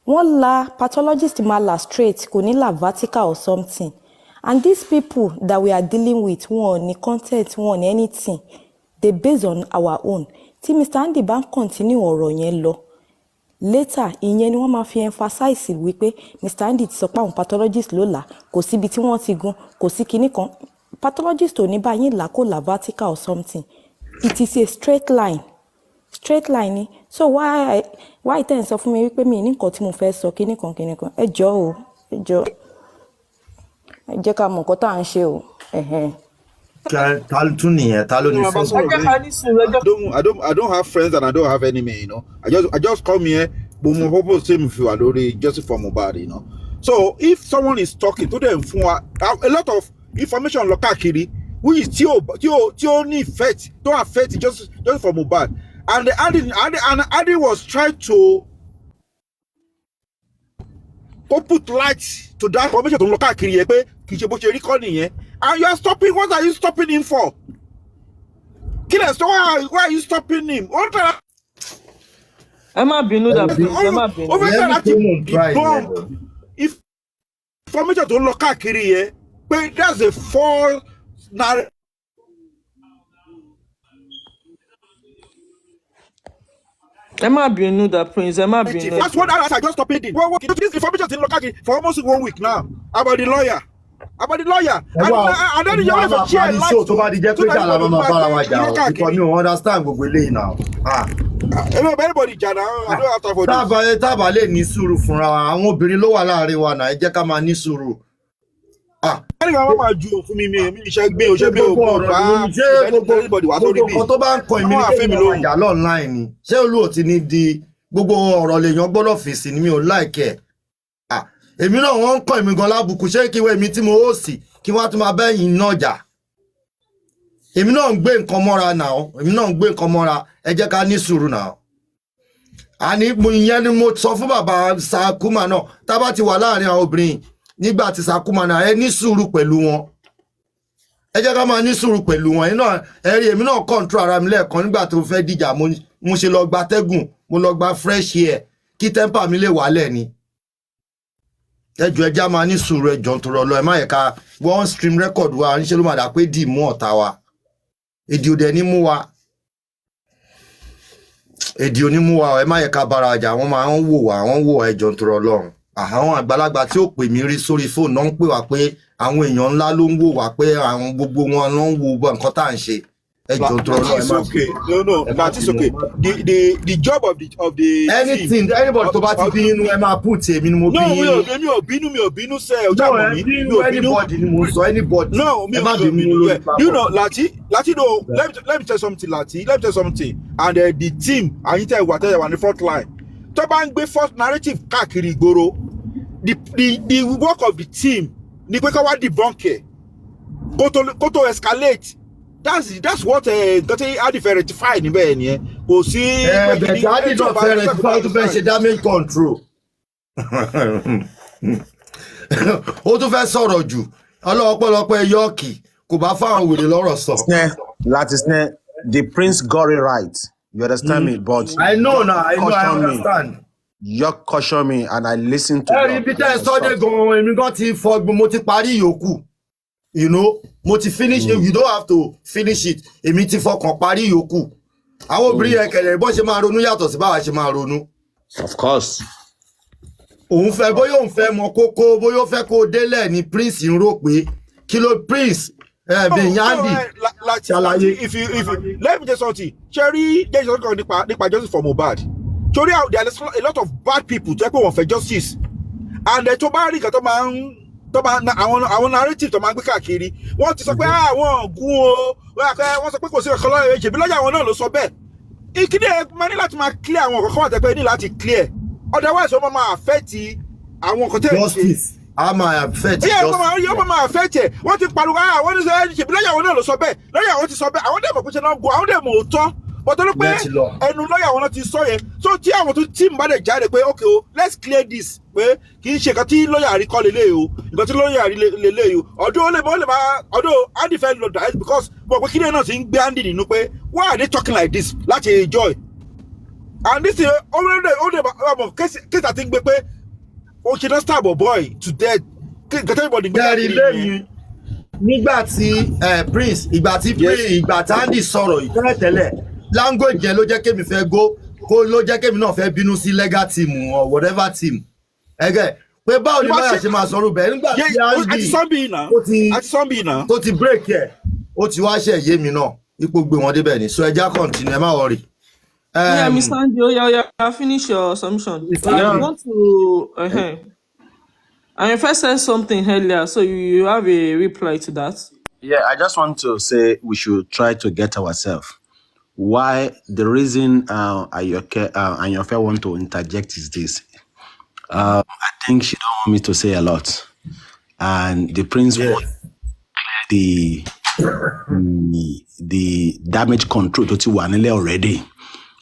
One la pathologist ma la straight, kò ní la vertical or something. And these people that we are dealing with, one ni content, one anything, they based on our own. Tí Mr. Andy bá continue ọ̀rọ̀ yẹn lọ. Later, ìyẹn ni wọ́n máa fi emphasize wípé Mr. Andy ti sọ pé àwọn pathologist ló là, kò síbi tí wọ́n ti gún, kò sí kinní kan. Pathologist ò ní bá yín là kó là vertical or something. It is a straight line. Straight line ni. So why ten sọ fún mi wípé mi ní nǹkan tí mo fẹ́ sọ kinní kan. Ẹ jọ̀ọ́ o, ẹ jọ̀ọ́. Ẹ jẹ́ ká mọ̀ nǹkan tá à ń ṣe o. I don't have friends and I don't have enemy, you know. I just come here, but my purpose same if you are already just for mohbad, you know. So if someone is talking to them for a lot of information on Lokakiri, which is only effect, don't affect it just for mohbad. And the Adi was trying to put light to that information to Lokakiri, and you are stopping. What are you stopping him for? Killers, why are you stopping him? Emma binu that if information to Lokakiri, but that's a false narrative. Emma binu that prince. Emma binu. That's what I just stopped it. Well, this information in Lokakiri for almost 1 week now about the lawyer. And then you have to share life. So bad the because you understand gbogbo eléyìí now. Everybody jana, I don't have time for this. Tábà lè ní sùúrù fúnra wa. Àwọn obìnrin ló wà láàrin wa náà. Ẹ jẹ́ ká máa ní sùúrù. Ẹni kan máa ju fún mi iṣẹ́ gbé o ṣe gbé o gbọ́ everybody wà sórí bí. Gbogbo tó bá ń kọ èmi ní kéèyàn àjà online ni. Ṣé olú ò ti ní di gbogbo ọ̀rọ̀ lèèyàn gbọ́dọ̀ fèsì ni mi ò like ẹ̀. Èmi náà wọ́n ń kọ́ èmi gan lábùkù ṣé kí wọ́n èmi tí mo ó sì kí wọ́n á tún máa bẹ́yìn náà jà. Èmi náà ń gbé nǹkan mọ́ra náà. Ẹ jẹ́ ká ní sùúrù náà. Àní ìyẹn ni mo sọ fún bàbá Sakuma náà tá bá ti wà láàrin àwọn obìnrin nígbà tí Sakuma náà ẹ ní sùúrù pẹ̀lú wọn. Ẹ jẹ́ ká máa ní sùúrù pẹ̀lú wọn. Ẹ rí èmi náà control ara mi lẹ́ẹ̀kan nígbà tó fẹ́ dìjà mo ṣe lọ gba tẹ́gùn mo lọ gba fresh air kí temper mi lè wálẹ̀ ni. Ẹjọ́ ẹjá máa ní sùúrù ẹjọ́ ń torọ lọ ẹ má yẹ ká one stream record wa ń ṣe ló máa dà pé dì mú ọ̀tá wa èdè òdẹ ní mú wa ẹ má yẹ ká bára àjà wọ́n máa ń wò ẹjọ́ ń torọ lọ́run àwọn àgbàlagbà tí ó pè mí rí sórí fóònù náà ń pè wá pé àwọn èèyàn ńlá ló ń wò wá pé àwọn gbogbo wọn ló ń wo nǹkan tá à ń ṣe. Okay. No, that is okay. The job of the anything team, anybody to party be inú ẹ máa put èmi ni mo bí. No, mi ò bínú ṣe ọjà mọ mi. No, anybody ni mo sọ anybody. No, mi ò bínú. You know, Lati no, let me tell you something, Lati. Let me tell you something. And the team, Ayinta Iwataya on the front line. Tó bá ń gbé first narrative káàkiri ìgboro. The work of the team ni pé ká wá debunk ẹ. Kó tó escalate. That's what Adi fẹ́ rectify níbẹ̀ ni kò sí. But Adi not fẹ́ rectify to fẹ́ ṣe damage control. Ó tún fẹ́ sọ̀rọ̀ jù ọlọ́pọ̀lọpọ̀ yọ́ọ̀kì kò bá fáwọn wèrè lọ́rọ̀ sọ. The prince got it right. You understand me? But I know now. I understand. You caution me and I listen to you. Peter Sunday go èmi gan ti fọ mo ti parí yòókù. You know, mo ti finish it. You don't have to finish it. Èmi ti fọkàn parí yòókù. Àwọn obìnrin ẹ̀kẹ̀lẹ̀ bó ṣe máa ronú yàtọ̀ sí báwa ṣe máa ronú. Of course. Òun fẹ́ bóyá òun fẹ́ mọ kókó bóyá ó fẹ́ kó délẹ̀ ni Prince ń rò pé kí ló Prince Benyandi ṣàlàyé. If you let me tell you something. Cherry, there's something nípa justice for mohbad. Torí there are a lot of bad people tó pé wọ́n fẹ́ justice. And tó bá rí nǹkan tó máa ń àwọn narrative tó máa ń gbé káàkiri wọ́n ti sọ pé àwọn gún o wọ́n sọ pé kò sí ọ̀kan lọ́yẹ̀ ṣèbí lọ́yà àwọn náà ló sọ bẹ́ẹ̀. Ìkíni ẹ̀ máa ní láti máa clear àwọn ọ̀kan wà tẹ́pẹ́ ní láti clear otherwise wọ́n máa affect àwọn nǹkan tẹ́ ẹ̀ justice a máa affect justice. Yóò máa affect ẹ̀ wọ́n ti pariwo wọ́n ní sọ ṣèbí lọ́yà àwọn náà ló sọ bẹ́ẹ̀ lọ́yà àwọn ti sọ bẹ́ẹ̀ àwọn dẹ̀ mọ̀ pé ṣe náà go àwọn dẹ̀ mọ̀ òótọ́ bọ́tọ́lú pé ẹnu lọ́yà wọn ti sọ yẹn so tí àwọn tó tí ń bá dẹ̀ jáde pé okay o let's clear this pé kì í ṣe nǹkan tí lọ́yà rí kọ́ lélẹ̀ o nǹkan tí lọ́yà rí lélẹ̀ o ọdún ó lè máa ọdún Andy fẹ́ lọ direct because mo pé kí ni náà ti ń gbé Andy nínú pé why are they talking like this láti enjoy and this is ó lè kéèsì àti gbé pé ó ṣe náà stab boy to death gẹ́gẹ́ everybody gbé Gary lẹ́yìn nígbà tí Prince ìgbà tí Andy sọ̀rọ̀ ìtẹ́lẹ̀tẹ́lẹ̀ language yẹn ló jẹ́ kémi fẹ́ kó ló jẹ́ kémi náà fẹ́ bínú sí legal team or whatever team ẹgẹ́ pé báwo ni lọ́yà ṣe máa sọ̀rọ̀ bẹ́ẹ̀ nígbà tí Andy tó ti break ẹ̀ ó ti wá ṣe yé mi náà ipò gbé wọn débẹ̀ ni so ẹja continue ẹ má worry. Yeah, Mr. Andy, finish your submission. I want to. I first said something earlier, so you have a reply to that. Yeah, I just want to say we should try to get ourselves. Why the reason Ayofe want to interject is this. I think she don't want me to say a lot, and the prince want the damage control to Wanele already.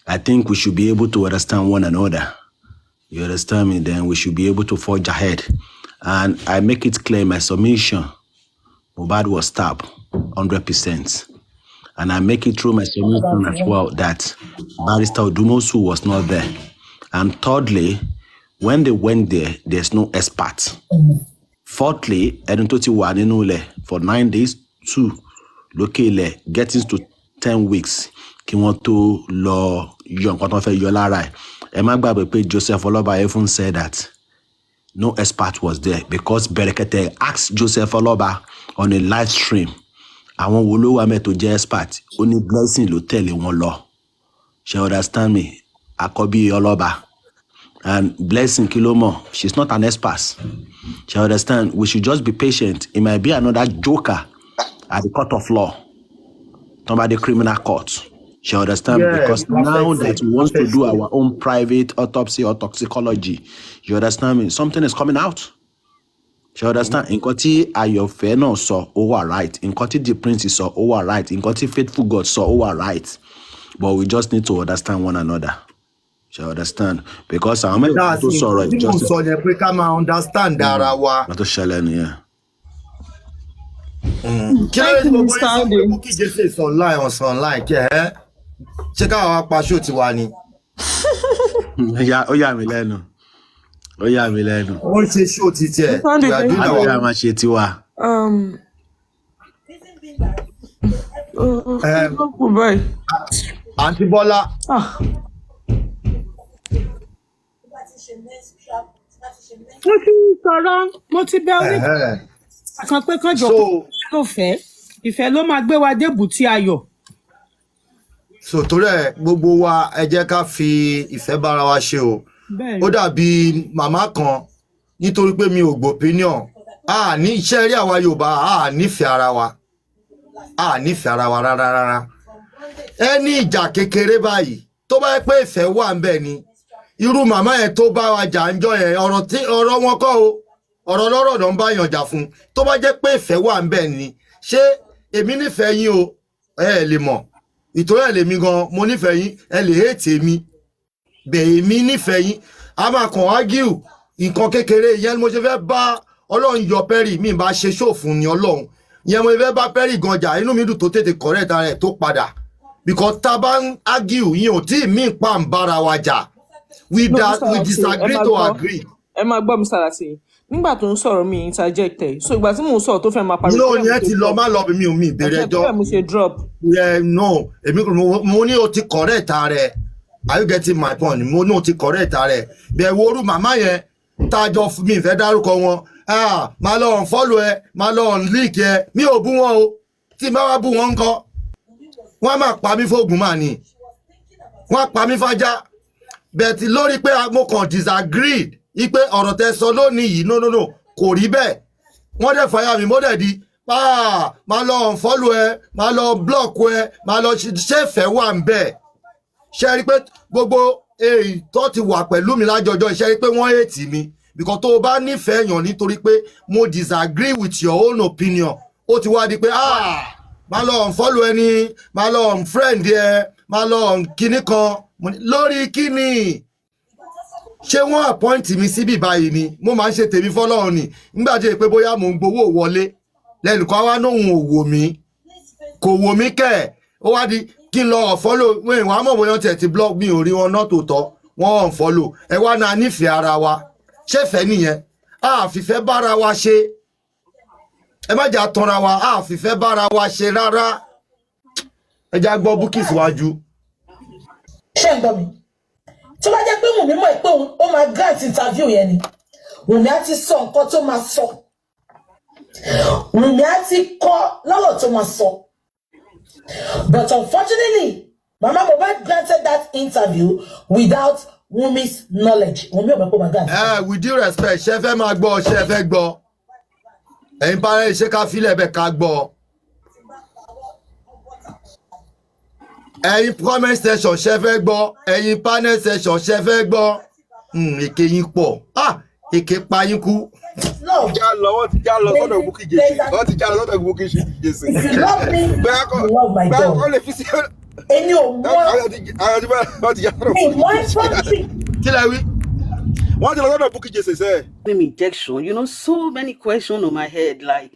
I think we should be able to understand one another. You understand me? Then we should be able to forge ahead. And I make it clear my submission. Mohbad was stabbed 100%. And I make it through my submission as well that Barrister Odumosu was not there. And thirdly, when they went there, there's no expert. Fourthly, for 9 days, 2, locally, getting to 10 weeks. Kí wọ́n tó lọ yọ nǹkan tó fẹ́ yọ lára ẹ̀. Ẹ má gbàgbé pé Joseph Oloba even said that no expert was there because Berekete asked Joseph Oloba on a live stream. Àwọn wo ló wà mẹ́ tó jẹ́ expert? Ó ní Blessing ló tẹ̀lé wọn lọ. She understand me? Àkọ́bí Oloba. And Blessing kí ló mọ̀, she's not an expert. She understand? We should just be patient. It might be another joker at the court of law. Talking about the criminal court. She understand because now that we want to do our own private autopsy or toxicology, you understand me? Something is coming out. She understand? In Koti Ayofe no saw over right. In Koti the Prince saw over right. In Koti Faithful God saw over right. But we just need to understand one another. She understand? Because I'm to sorrow. Just understand that not to shell yeah. Thank you, Mr. Online. Check out our passion to one. Yeah, mi lẹ́nu. Ó yà mí lẹ́nu. Ó ṣe show ti tiẹ̀. Àbí máa ṣe tiwa. Aunty Bola. Mo ti bẹ̀ orí kan pé kán jọ kó fẹ́ ìfẹ́ ló máa gbé wa débùtì ayọ̀. So torí ẹ gbogbo wa ẹ jẹ́ ká fi ìfẹ́ bára wa ṣe o. Ó dàbí màmá kan nítorí pé mi ò gbọ́ opinion. Ní iṣẹ́ rí àwa Yorùbá nífẹ̀ẹ́ ara wa. Nífẹ̀ẹ́ ara wa rárá. Ẹni ìjà kékeré báyìí tó bá yẹ pé ìfẹ́ wà ń bẹ ni. Irú màmá yẹn tó bá wa jà ń jọ yẹn ọ̀rọ̀ wọn kọ́ o. Ọ̀rọ̀ lọ́rọ̀ ló ń bá yàn jà fún. Tó bá jẹ́ pé ìfẹ́ wà ń bẹ ni. Ṣé èmi nífẹ̀ẹ́ yín o? Ẹ lè mọ̀. Ìtòrí ẹ̀ lèmi gan mo nífẹ̀ẹ́ yín ẹ lè hate mi bẹ́ẹ̀ èmi nífẹ̀ẹ́ yín a máa kàn ágíù nǹkan kékeré ìyẹn mo ṣe fẹ́ bá Ọlọ́run yọ Perry mi bá ṣe ṣòfun ni Ọlọ́run ìyẹn mo fẹ́ bá Perry gan jà inú mi dùn tó tètè correct ara ẹ̀ tó padà because tá a bá ń ágíù yín ò tí mi pa ń bára wa jà we disagree to agree. Ẹ máa gbọ́ mi sára sí i nígbà tó ń sọ̀rọ̀ mi interject ẹ̀ so ìgbà tí mò ń sọ̀rọ̀ tó fẹ́ máa parí. no yẹn ti lọ má lọ bí mi ò mi ìbéèrè ẹjọ́. ọ̀sẹ̀ mo ṣe drop. No èmi mo ní o ti correct rẹ̀ are you getting my point mo ní o ti correct rẹ̀ bẹ́ẹ̀ wo orú màmá yẹn tájọ mi ìfẹ́ dárúkọ wọn máa lọ unfollow ẹ máa lọ unleak ẹ mi ò bú wọn o tí bá wá bú wọn ńkọ́ wọ́n máa pa mí fóògùn máa ní wọ́n pa mí fájá bẹ́ẹ̀ tí lórí pé mo kàn disagreed ipe ọ̀rọ̀ tẹ́ sọ lónìí yìí no kò rí bẹ́ẹ̀ wọ́n dẹ̀ fàyà mi mo dẹ̀ di máa lọ unfollow ẹ máa lọ block ẹ máa lọ ṣẹ́fẹ̀ wà ń bẹ̀ ṣe rí pé gbogbo èyí tó ti wà pẹ̀lú mi lájọjọ́ ṣe rí pé wọ́n hate mi because tó o bá nífẹ̀ẹ́ yàn nítorí pé mo disagree with your own opinion ó ti wá di pé máa lọ unfollow ẹni máa lọ unfriend ẹ máa lọ kíní kan lórí kíní ṣé wọ́n appoint mi síbí báyìí ni mo máa ń ṣe tèmi fọ́lọ́run ni nígbà tí pé bóyá mò ń gbowó wọlé lẹ́nìkan wá nóhun ò wò mí kò wò mí kẹ̀ ó wá di kí n lọ unfollow wọ́n ìwà mọ̀ bóyá tẹ̀ ti blog mi ò rí wọn náà tó tọ́ wọ́n unfollow ẹ wá náà nífẹ̀ẹ́ ara wa ṣé fẹ́ nìyẹn a fìfẹ́ bára wa ṣe ẹ má jà tanra wa a fìfẹ́ bára wa ṣe rárá ẹ já gbọ́ Bukky síwájú. ṣé ń gbọ́ mi tó bá jẹ́ pé Wùnmí mọ̀ pé ó máa grant interview yẹn ni Wùnmí á ti sọ nǹkan tó máa sọ Wùnmí á ti kọ́ lọ́rọ̀ tó máa sọ but unfortunately Mama Mohbad granted that interview without Wunmi's knowledge. Wunmi ò mọ̀ pé ó máa grant. With due respect ṣe fẹ́ máa gbọ́ ṣe fẹ́ gbọ́ ẹ̀yin parẹ́ ṣe ká filẹ̀ bẹ́ẹ̀ ká gbọ́ ẹ̀yin comment section ṣe fẹ́ gbọ́ ẹ̀yin panel section ṣe fẹ́ gbọ́ èké yín pọ̀ èké pa yín kú. Wọ́n ti já lọ sọ́dọ̀ Bukky Jesse. Wọ́n ti já lọ sọ́dọ̀ Bukky Jesse. If you love me, you love my God. God. Èmi ò mọ̀. Wọ́n ti já lọ. Kí lẹ wí? Wọ́n ti lọ sọ́dọ̀ Bukky Jesse sẹ́. Injection, you know, so many questions on my head. Like,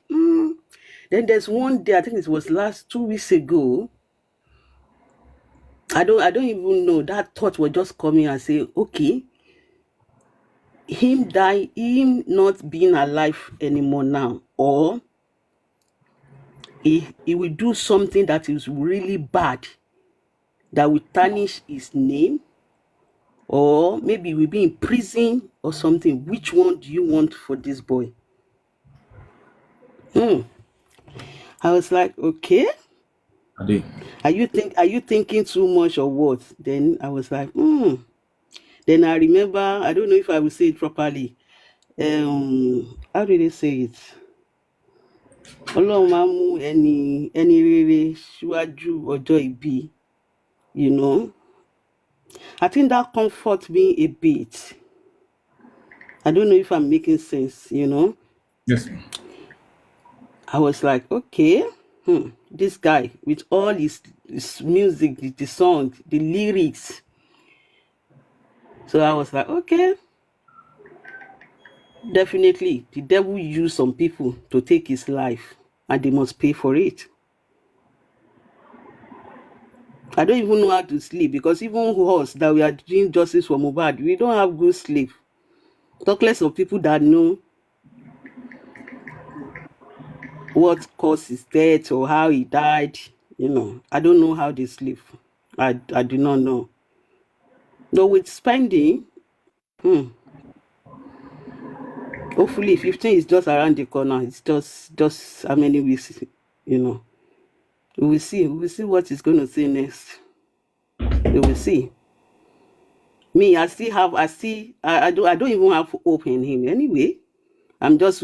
then there's one day, I think it was 2 weeks ago. I don't even know. That thought was just coming and say, okay, him not being alive anymore now, or he will do something that is really bad, that will tarnish his name, or maybe he will be in prison or something. Which one do you want for this boy? I was like, okay. Are you thinking too much or what? Then I was like, Then I remember, I don't know if I will say it properly. How do they say it? Ọlọ́run máa mú ẹni rere síwájú ọjọ́ ìbí, you know. I think that comforts me a bit. I don't know if I'm making sense, you know. Yes. I was like, okay, this guy with all his music, the song, the lyrics. So I was like, okay, definitely the devil used some people to take his life and they must pay for it. I don't even know how to sleep because even us that we are doing justice for Mohbad, we don't have good sleep. Talk less of people that know what caused his death or how he died. You know, I don't know how they sleep. I do not know. Though with spending, hopefully 15 is just around the corner. It's just how many weeks, you know. We will see what he's going to say next. We will see. Me, I don't even have hope in him anyway. I'm just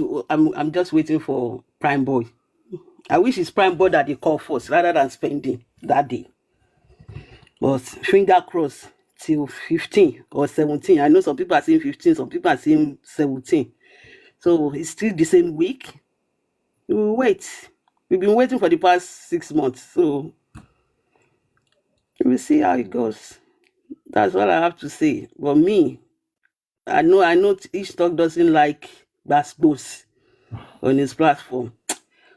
waiting for Prime Boy. I wish it's Prime Boy that they call first rather than spending that day. But finger crossed till 15 or 17. I know some people are saying 15, some people are saying 17. So it's still the same week. We will wait. We've been waiting for the past 6 months. So we'll see how it goes. That's what I have to say. But me, I know each talk doesn't like Basbos on his platform.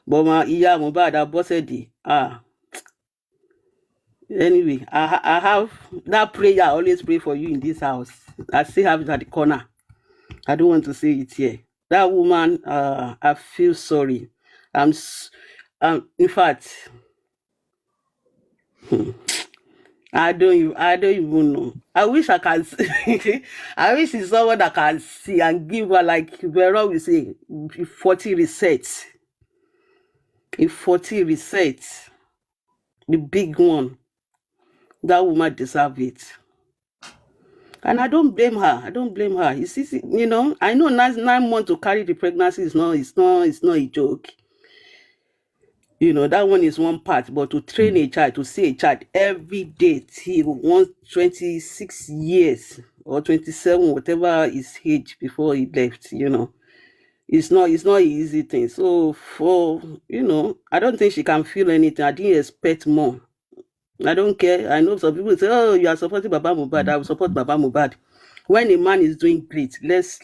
But my Mohbad, anyway, I have that prayer. I always pray for you in this house. I still have it at the corner. I don't want to say it here. That woman, I feel sorry. In fact, I don't even know. I wish I can see. I wish it's someone that can see and give her, like Vera will say, 40 resets. A 40 resets. The big one. That woman deserves it. And I don't blame her. You see, you know, I know 9 months to carry the pregnancy is not a joke. You know, that one is one part, but to train a child, to see a child every day till 26 years or 27, whatever his age before he left, you know, it's not an easy thing. So you know, I don't think she can feel anything. I didn't expect more. I don't care. I know some people say, oh, you are supporting Baba Mohbad. I will support Baba Mohbad. When a man is doing great, let's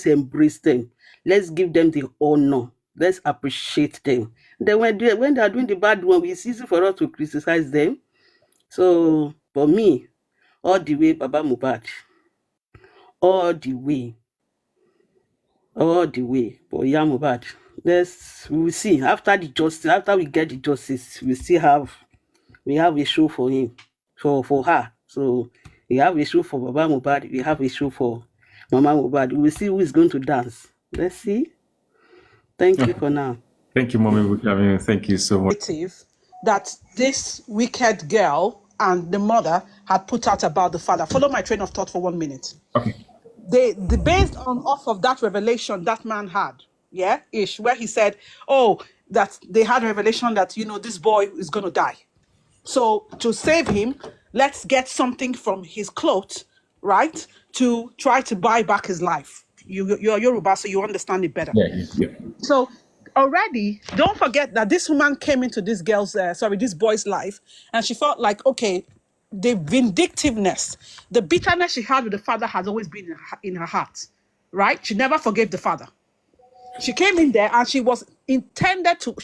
embrace them. Let's give them the honor. Let's appreciate them. Then when they are doing the bad one, it's easy for us to criticize them. So for me, all the way Baba Mohbad, all the way. all the way. But yeah, Mohbad, we will see after the justice. After we get the justice, we have a show for him, for her. So we have a show for Baba Mohbad. We have a show for Mama Mohbad. We will see who is going to dance. Let's see. Thank you for now. Thank you, Mommy Bukamin. Thank you so much. That this wicked girl and the mother had put out about the father. Follow my train of thought for 1 minute. Okay. The based on off of that revelation that man had, where he said, oh, that they had a revelation that, this boy is going to die. So to save him, let's get something from his clothes, right, to try to buy back his life. You're Yoruba, so you understand it better. Yeah. So already, don't forget that this woman came into this boy's life, and she felt like, okay, the vindictiveness, the bitterness she had with the father has always been in her heart, right? She never forgave the father. She came in there and she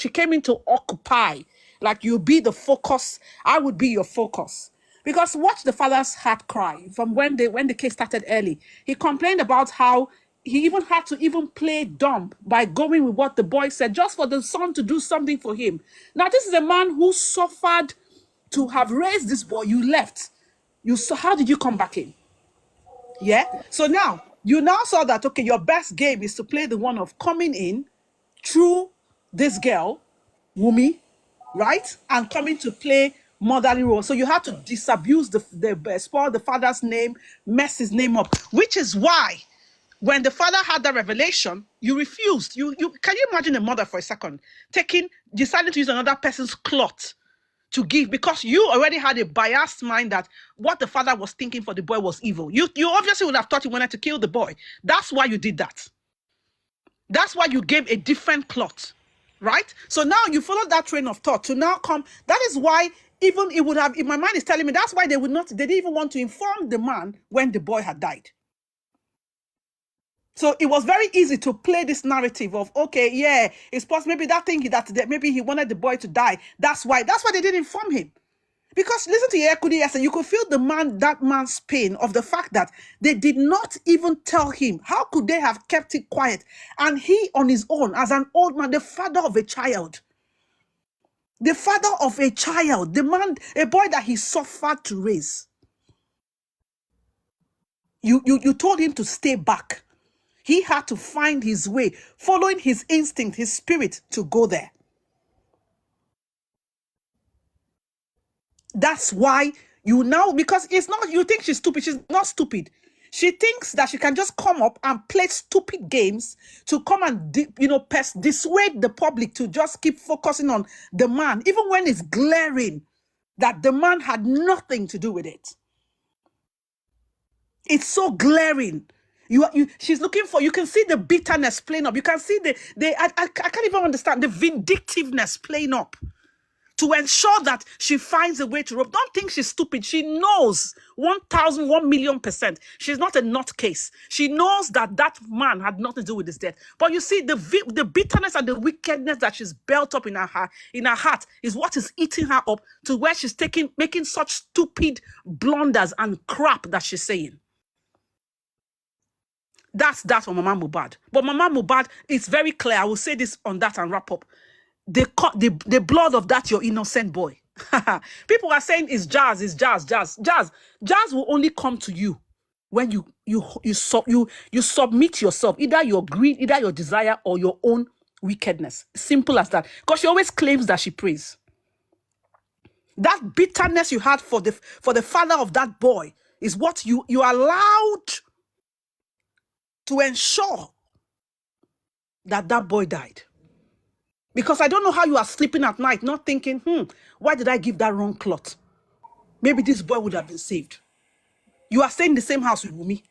came in to occupy, like, you be the focus, I would be your focus. Because watch the father's heart cry from when the case started early. He complained about how he even had to even play dumb by going with what the boy said, just for the son to do something for him. Now, this is a man who suffered to have raised this boy. You left. How did you come back in? Yeah. So now you saw that, okay, your best game is to play the one of coming in through this girl, Wumi, right? And coming to play motherly role. So you had to disabuse spoil the father's name, mess his name up, which is why when the father had that revelation, you refused. You can you imagine a mother for a second deciding to use another person's cloth to give, because you already had a biased mind that what the father was thinking for the boy was evil. You obviously would have thought he wanted to kill the boy. That's why you did that. That's why you gave a different cloth, right? So now you follow that train of thought to now come. That is why even it would have, in my mind is telling me, that's why they didn't even want to inform the man when the boy had died. So it was very easy to play this narrative of, okay, yeah, it's possible maybe that maybe he wanted the boy to die. That's why they didn't inform him. Because listen to Yekudi yesterday, you could feel that man's pain of the fact that they did not even tell him. How could they have kept it quiet? And he on his own, as an old man, the father of a child, the man, a boy that he suffered to raise. You told him to stay back. He had to find his way, following his instinct, his spirit, to go there. That's why because it's not, you think she's stupid. She's not stupid. She thinks that she can just come up and play stupid games to come and, dissuade the public to just keep focusing on the man, even when it's glaring that the man had nothing to do with it. It's so glaring. She's looking for, you can see the bitterness playing up. You can see I can't even understand the vindictiveness playing up to ensure that she finds a way to rope. Don't think she's stupid. She knows 1,000,000,000%. She's not a nutcase. She knows that man had nothing to do with his death. But you see, the bitterness and the wickedness that she's built up in her heart is what is eating her up to where she's making such stupid blunders and crap that she's saying. That's for Mama Mohbad. But Mama Mohbad, it's very clear. I will say this on that and wrap up. The blood of that your innocent boy. People are saying it's Jazz. Jazz will only come to you when you submit yourself, either your greed, either your desire, or your own wickedness. Simple as that. Because she always claims that she prays. That bitterness you had for the father of that boy is what you allowed to ensure that boy died. Because I don't know how you are sleeping at night, not thinking, why did I give that wrong cloth? Maybe this boy would have been saved. You are staying in the same house with Wumi.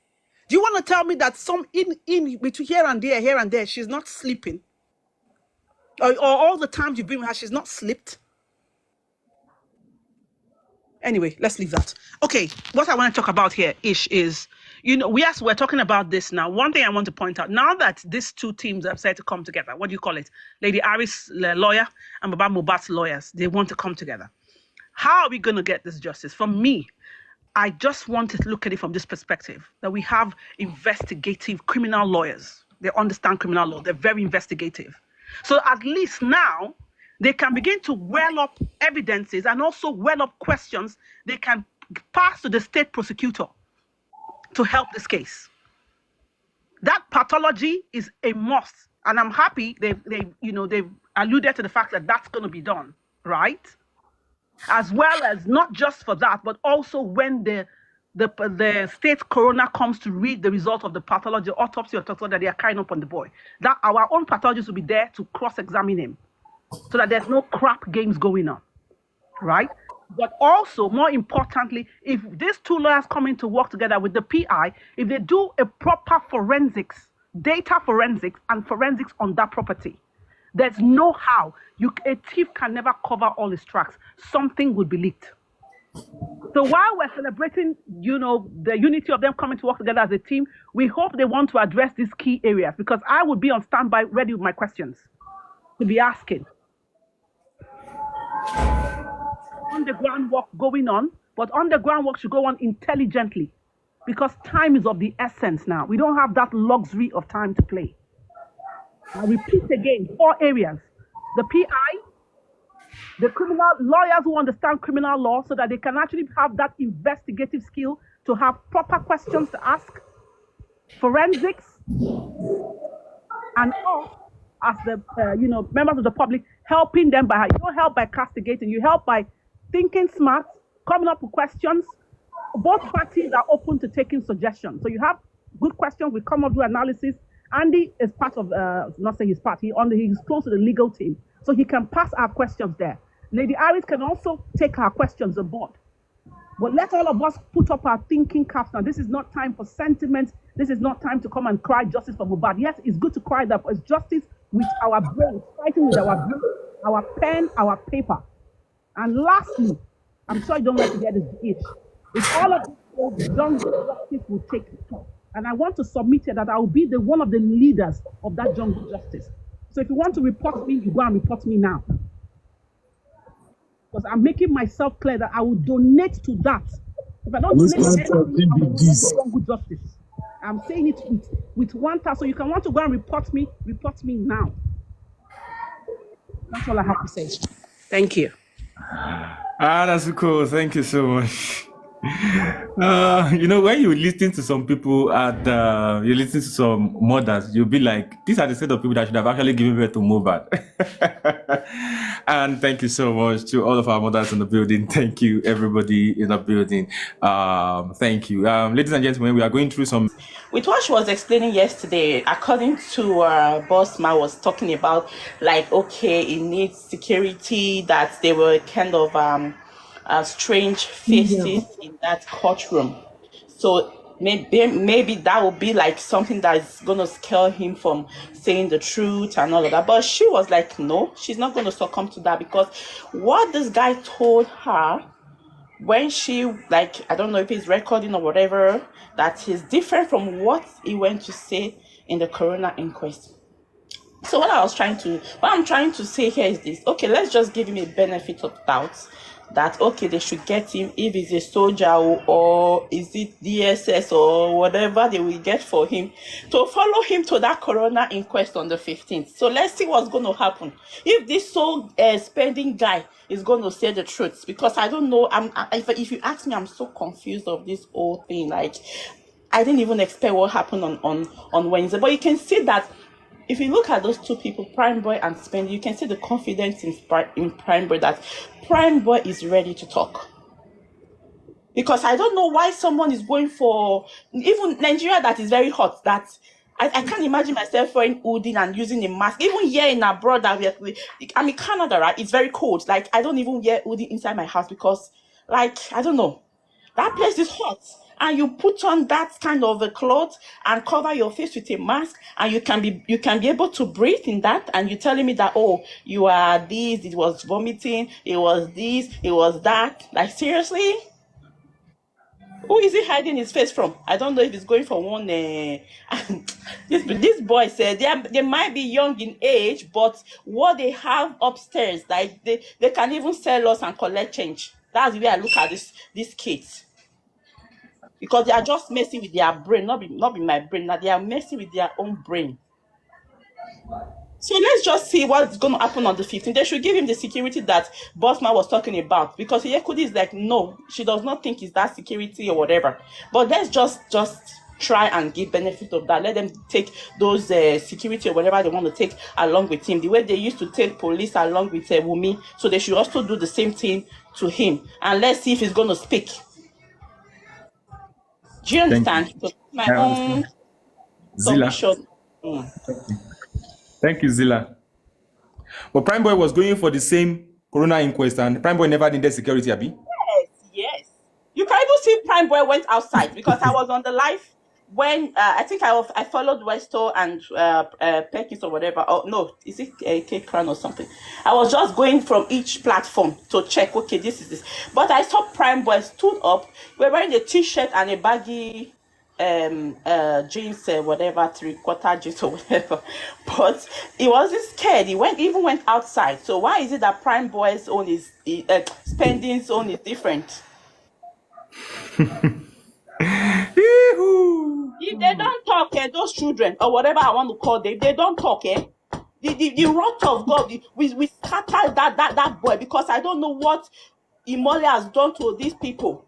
Do you want to tell me that some in between here and there, she's not sleeping? Or all the times you've been with her, she's not slept? Anyway, let's leave that. Okay, what I want to talk about here is, we're talking about this now. One thing I want to point out, now that these two teams have said to come together, what do you call it? Lady Aris' lawyer and Baba Mohbad's lawyers, they want to come together. How are we going to get this justice? For me, I just want to look at it from this perspective, that we have investigative criminal lawyers, They understand criminal law. They're very investigative. So at least now they can begin to well up evidences and also well up questions they can pass to the state prosecutor to help this case. That pathology is a must. And I'm happy they've alluded to the fact that that's going to be done, right? As well as not just for that, but also when the state coroner comes to read the result of the pathology, autopsy or pathology that they are carrying up on the boy, that our own pathologists will be there to cross-examine him so that there's no crap games going on, right? But also, more importantly, if these two lawyers come in to work together with the PI, if they do a proper forensics, data forensics and forensics on that property, there's no how. A thief can never cover all his tracks. Something will be leaked. So while we're celebrating, the unity of them coming to work together as a team, we hope they want to address these key areas, because I would be on standby ready with my questions to be asking. Underground work going on, but underground work should go on intelligently, because time is of the essence now. We don't have that luxury of time to play. I repeat again, 4 areas: the PI, the criminal lawyers who understand criminal law so that they can actually have that investigative skill to have proper questions to ask, forensics, and us as the members of the public, helping them by, you don't help by castigating, you help by thinking smart, coming up with questions. Both parties are open to taking suggestions. So you have good questions, we come up with analysis. Andy is part of, not saying he's part, he's close to the legal team, so he can pass our questions there. Lady Iris can also take our questions on board. But let all of us put up our thinking caps now. This is not time for sentiment. This is not time to come and cry justice for mohbad. Yes, it's good to cry that, but it's justice with our brains, fighting with our brain, our pen, our paper. And lastly, I'm sure you don't like to get this itch. If all of this jungle justice will take place, and I want to submit here that I will be one of the leaders of that jungle justice. So if you want to report me, you go and report me now. Because I'm making myself clear that I will donate to that. If I don't donate to anything, I will donate to jungle justice. I'm saying it with one task. So you can want to go and report me now. That's all I have to say. Thank you. That's cool. Thank you so much. When you listen to some people and you listen to some mothers, you'll be like, these are the set of people that should have actually given birth to mohbad. And thank you so much to all of our mothers in the building. Thank you, everybody in the building. Thank you. Ladies and gentlemen, we are going through some... With what she was explaining yesterday, according to Boss Ma was talking about, like, okay, it needs security, that they were kind of strange faces in that courtroom. So maybe that would be like something that is going to scare him from saying the truth and all of that. But she was like, no, she's not going to succumb to that, because what this guy told her when she, like, I don't know if he's recording or whatever, that is different from what he went to say in the coroner inquest. So what I'm trying to say here is this. Okay, let's just give him a benefit of doubt that, okay, they should get him, if he's a soldier or is it DSS or whatever they will get for him, to follow him to that coroner inquest on the 15th. So let's see what's going to happen. If this soul spending guy is going to say the truth, because I don't know, if you ask me, I'm so confused of this whole thing. Like, I didn't even expect what happened on Wednesday. But you can see that if you look at those two people, Prime Boy and Spendy, you can see the confidence in Prime Boy, that Prime Boy is ready to talk. Because I don't know why someone is going for, even Nigeria that is very hot, that I can't imagine myself wearing hoodie and using a mask. Even here in abroad, I'm in Canada, right? It's very cold. Like, I don't even wear hoodie inside my house because, like, I don't know. That place is hot. And you put on that kind of a cloth and cover your face with a mask, and you can be able to breathe in that, and you're telling me that, oh, you are this, it was vomiting, it was this, it was that. Like, seriously? Who is he hiding his face from? I don't know if it's going from one. This boy said they might be young in age, but what they have upstairs, like they can even sell us and collect change. That's the way I look at these kids. Because they are just messing with their brain, not be my brain. Now they are messing with their own brain. So let's just see what's going to happen on the 15th. They should give him the security that Bossman was talking about, because Yekudi is like, no, she does not think it's that security or whatever. But let's just try and give benefit of that. Let them take those security or whatever they want to take along with him. The way they used to take police along with Wumi, so they should also do the same thing to him. And let's see if he's going to speak. Do you Thank understand? you. So my I own understand. Zilla. submission. Thank you, Zilla. But Prime Boy was going for the same Corona inquest, and Prime Boy never needed security, Abi. Yes. You can even see Prime Boy went outside, because I was on the live when I think I followed Westo and Perkins or whatever. Oh no, is it K Crown or something? I was just going from each platform to check. Okay, this is this. But I saw Prime Boy stood up. We're wearing a t-shirt and a baggy jeans, whatever, 3/4 jeans or whatever. But he wasn't scared. He even went outside. So why is it that Prime Boy's own is spending's own is different? If they don't talk, those children or whatever I want to call them, they don't talk, the wrath of God, we scatter that boy, because I don't know what Imole has done to these people.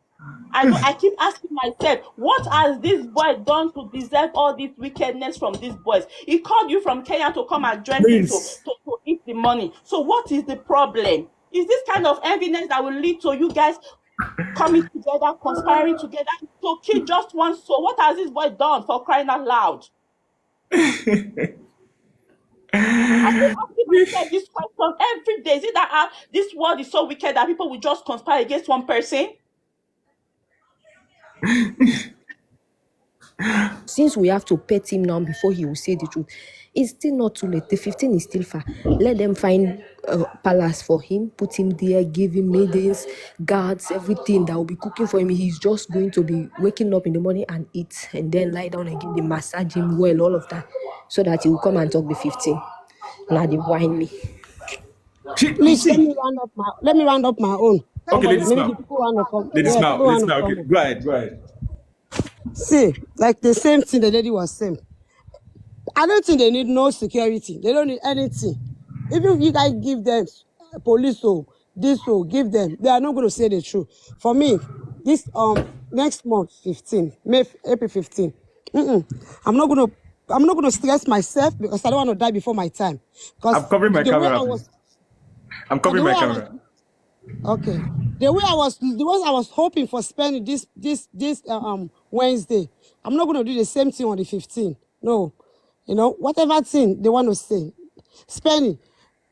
I keep asking myself, what has this boy done to deserve all this wickedness from these boys? He called you from Kenya to come and join him to eat the money. So what is the problem? Is this kind of evidence that will lead to you guys coming together, conspiring together to kill just one soul? What has this boy done, for crying out loud? I keep asking myself this question every day. Is it that this world is so wicked that people will just conspire against one person? Since we have to pet him now before he will say the truth, it's still not too late. The 15 is still far. Let them find a palace for him, put him there, give him maidens, guards, everything that will be cooking for him. He's just going to be waking up in the morning and eat, and then lie down and give the massage him well, all of that, so that he will come and talk the 15. Now they whine me. Please let me round up my own. Okay, ladies Maybe now. the people want to come. Ladies Yeah, now. people Ladies want to now. come. Okay, go ahead. Go ahead. See, like the same thing the lady was saying. I don't think they need no security. They don't need anything. Even if you guys give them police or this or give them, they are not going to say the truth. For me, this next month 15, April 15, I'm not going to stress myself, because I don't want to die before my time. Because I'm covering my the way camera, I please. was, I'm covering the way my I was, camera. okay, the way I was hoping for spending this Wednesday, I'm not going to do the same thing on the 15th. No, whatever thing they want to say, spending.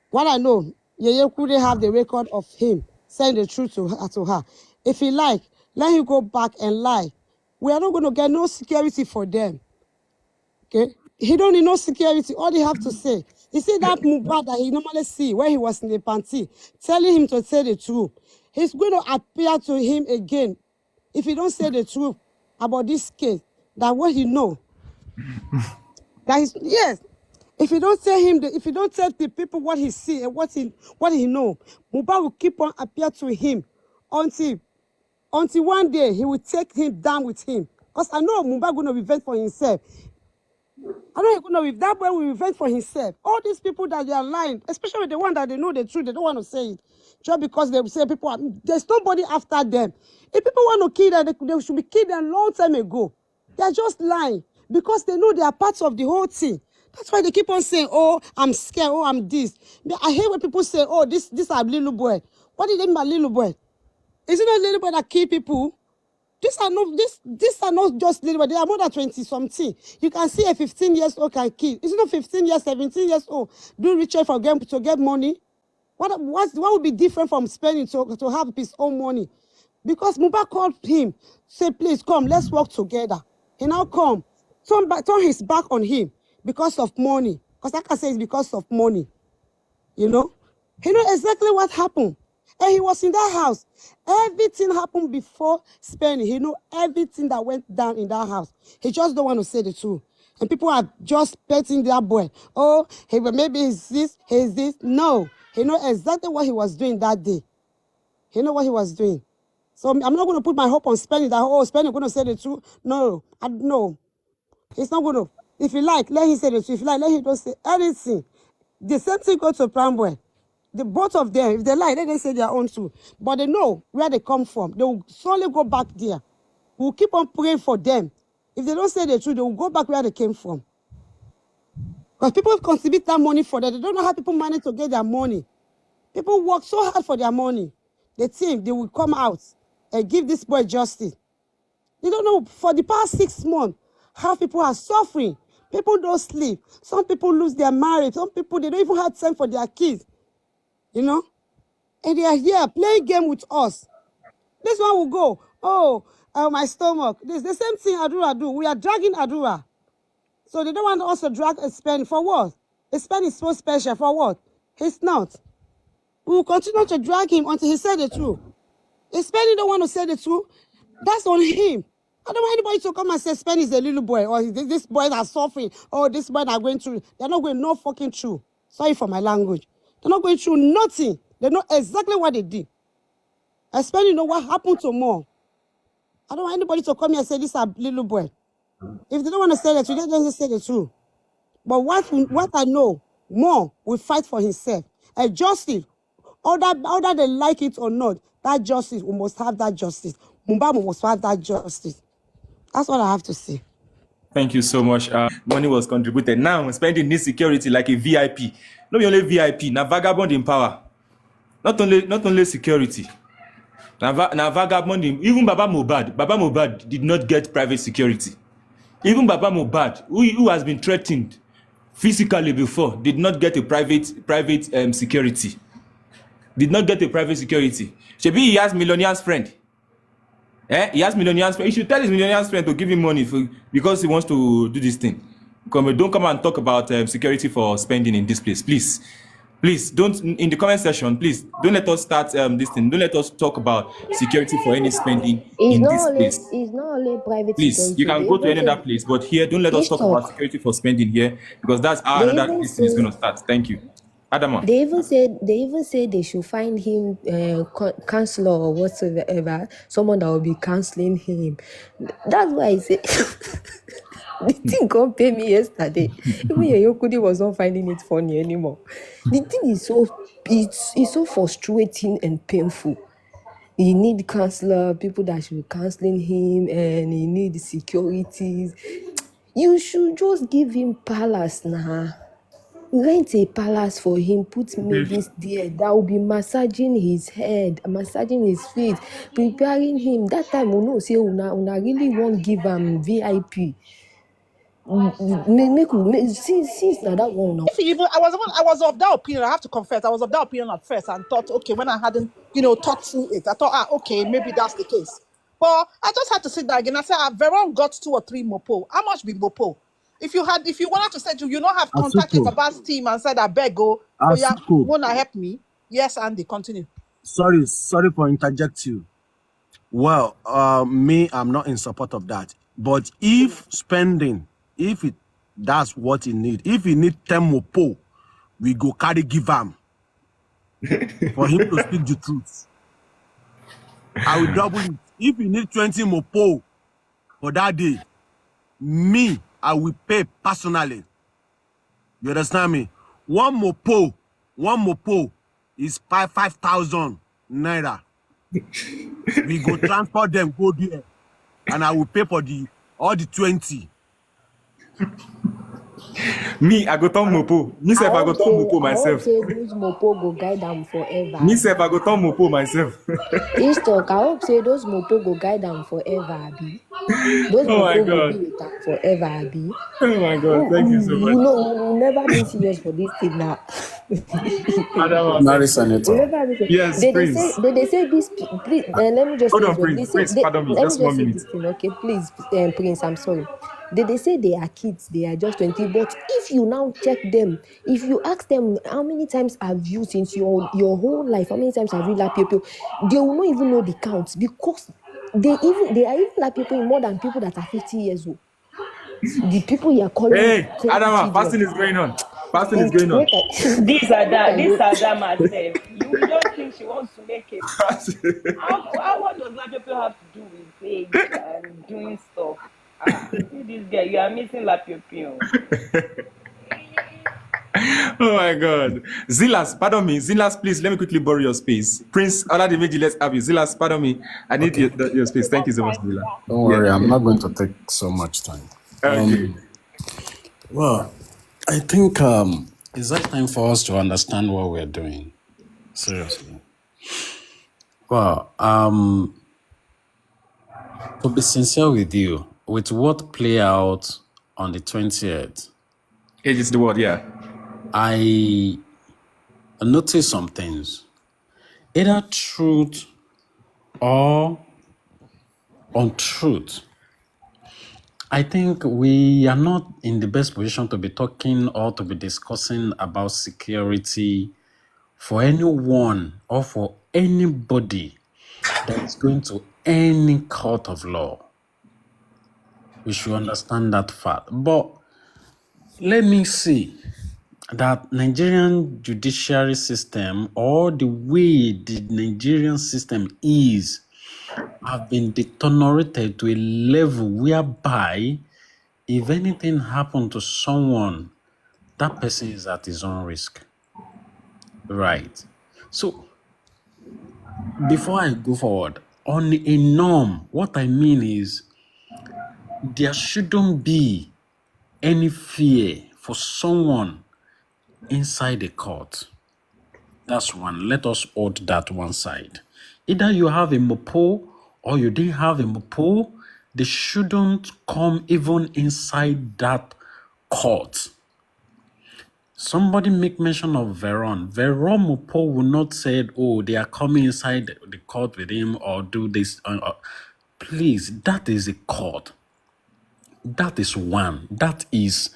What I know, Yeye couldn't have the record of him saying the truth to her. If he like, let him go back and lie. We are not going to get no security for them. Okay? He don't need no security. All they have to say, you see that mohbad that he normally see where he was in the panty, telling him to say the truth. He's going to appear to him again if he don't say the truth about this case. That what he know. That is, yes. If you don't tell him, if you don't tell the people what he see and what he know, mohbad will keep on appear to him until one day he will take him down with him. Because I know mohbad going to revenge for himself. I know he's going to, if that boy will revenge for himself. All these people that they are lying, especially the one that they know the truth, they don't want to say it. Just because they say people are, there's nobody after them. If people want to kill them, they should be killed a long time ago. They are just lying because they know they are parts of the whole thing. That's why they keep on saying, oh, I'm scared, oh, I'm this. I hate when people say, oh, this are little boy. What do they mean by little boy? Is it not little boy that kill people? These are not just little boy. They are more than 20 something. You can see a 15 years old can kill. Is it not 15 years, 17 years old do ritual for them to get money? What would be different from spending to have his own money? Because mohbad called him, say, please come, let's work together. He now come, turn his back on him because of money. Because like I say, it's because of money. You know? He know exactly what happened. And he was in that house. Everything happened before spending. He know everything that went down in that house. He just don't want to say the truth. And people are just petting that boy. Oh, maybe he's this. No. He know exactly what he was doing that day. He know what he was doing. So I'm not going to put my hope on spending that, oh, spending going to say the truth. No. No. He's not going to. If you like, let him say the truth. If you like, let him don't say anything. The same thing goes to Pramboy. The both of them, if they lie, let them say their own truth. But they know where they come from. They will slowly go back there. We'll keep on praying for them. If they don't say the truth, they will go back where they came from. Because people contribute that money for them. They don't know how people manage to get their money. People work so hard for their money. They think they will come out and give this boy justice. You don't know, for the past 6 months, how people are suffering. People don't sleep. Some people lose their marriage. Some people, they don't even have time for their kids. You know? And they are here playing game with us. This one will go, oh, my stomach. This the same thing Adura do. We are dragging Adura. So they don't want us to drag a spend for what? A spend is so special for what? He's not. We will continue to drag him until he said the truth. If Spenny don't want to say the truth, that's on him. I don't want anybody to come and say Spenny is a little boy, or this boy are suffering, or this boy are going through. They're not going no fucking through. Sorry for my language. They're not going through nothing. They know exactly what they did. And Spenny know what happened to Mo. I don't want anybody to come here and say this is a little boy. If they don't want to say the truth, they don't say the truth. But what I know, Mo will fight for himself. And justice, other they like it or not, that justice, we must have that justice. Mubama must have that justice. That's what I have to say. Thank you so much. Money was contributed. Now spending this security like a VIP. Not only VIP, now vagabond in power. Not only security. Now vagabond in, even Baba Mohbad did not get private security. Even Baba Mohbad, who has been threatened physically before, did not get a private security. Did not get a private security. Shebi he has millionaire's friend. He has millionaire's friend. He should tell his millionaire's friend to give him money because he wants to do this thing. Don't come and talk about security for spending in this place, please. Please don't, in the comment section, please don't let us start this thing. Don't let us talk about security for any spending in this place. It's not only private Please, security. you can go to any other place, but here, don't let us talk about security for spending here because that's how another this thing is going to start. Thank you. Adama. They even said they should find him counselor or whatsoever, someone that will be counseling him. That's why I say the thing can't pay me yesterday. Even Yokudi was not finding it funny anymore. The thing is it's so frustrating and painful. He need counselor, people that should be counseling him, and he need securities. You should just give him palace now. Rent a palace for him, put maidens there that will be massaging his head, massaging his feet, preparing him. That time we know say una really won't give him VIP. Since now that one now. If even I was of that opinion, I have to confess, I was of that opinion at first and thought, okay, when I hadn't, thought through it, I thought, okay, maybe that's the case. But I just had to sit down again. I said, Veron got 2 or 3 mopo. How much be mopo? If you wanted to say, do you not have contacted Baba's team and said, I beg go, oh yeah, wanna help me? Yes, Andy, continue. Sorry for interject you. Well, me, I'm not in support of that. But if spending, that's what he need. If he need 10 mopo, we go carry give him for him to speak the truth. I will double it. If you need 20 mopo for that day, me, I will pay personally. You understand me? One mopo is 5,000 naira. We go transport them, go there, and I will pay for all the 20. Me, I go turn mopo. Myself, I go turn mopo myself. I hope say those mopo go guide them forever. Myself, I go turn mopo myself. I hope say those mopo go guide them forever, Abi. Those mopo go be with them forever, Abi. Oh my God, thank you so much. We'll never be serious for this thing now. Mary Senator. Yes, They say this. Please, let me just hold say on, Prince. Pardon me, just 1 minute. This thing, okay? Please, Prince, I'm sorry. They say they are kids, they are just 20. But if you now check them, if you ask them how many times have you since your whole life, how many times have you lapped people, they will not even know the counts because they are even like people more than people that are 50 years old. The people you are calling. Hey, Adama, fasting is going on. Fasting is going on. This Adama said, you don't think she wants to make it? What does that people have to do with age and doing stuff? See this guy, you are missing La Pew Pew. Oh my God. Zilas, pardon me. Zilas, please, let me quickly borrow your space. Prince Oladimeji, let's have you. Zilas, pardon me. I need your space. Thank you so much, Zilas. Don't Yeah. worry, I'm not going to take so much time. Okay. Well, I think it's that time for us to understand what we're doing. Seriously. Well, to be sincere with you, with what play out on the 20th, Age is the word, yeah. I noticed some things. Either truth or untruth. I think we are not in the best position to be talking or to be discussing about security for anyone or for anybody that is going to any court of law. We should understand that fact. But let me see that Nigerian judiciary system or the way the Nigerian system is have been deteriorated to a level whereby if anything happened to someone, that person is at his own risk. Right. So before I go forward, on a norm, what I mean is there shouldn't be any fear for someone inside the court. That's one. Let us hold that one side. Either you have a mopo or you didn't have a mopo, they shouldn't come even inside that court. Somebody make mention of Veron. Veron mopo will not say, oh, they are coming inside the court with him or do this. Please, that is a court. That is one. That is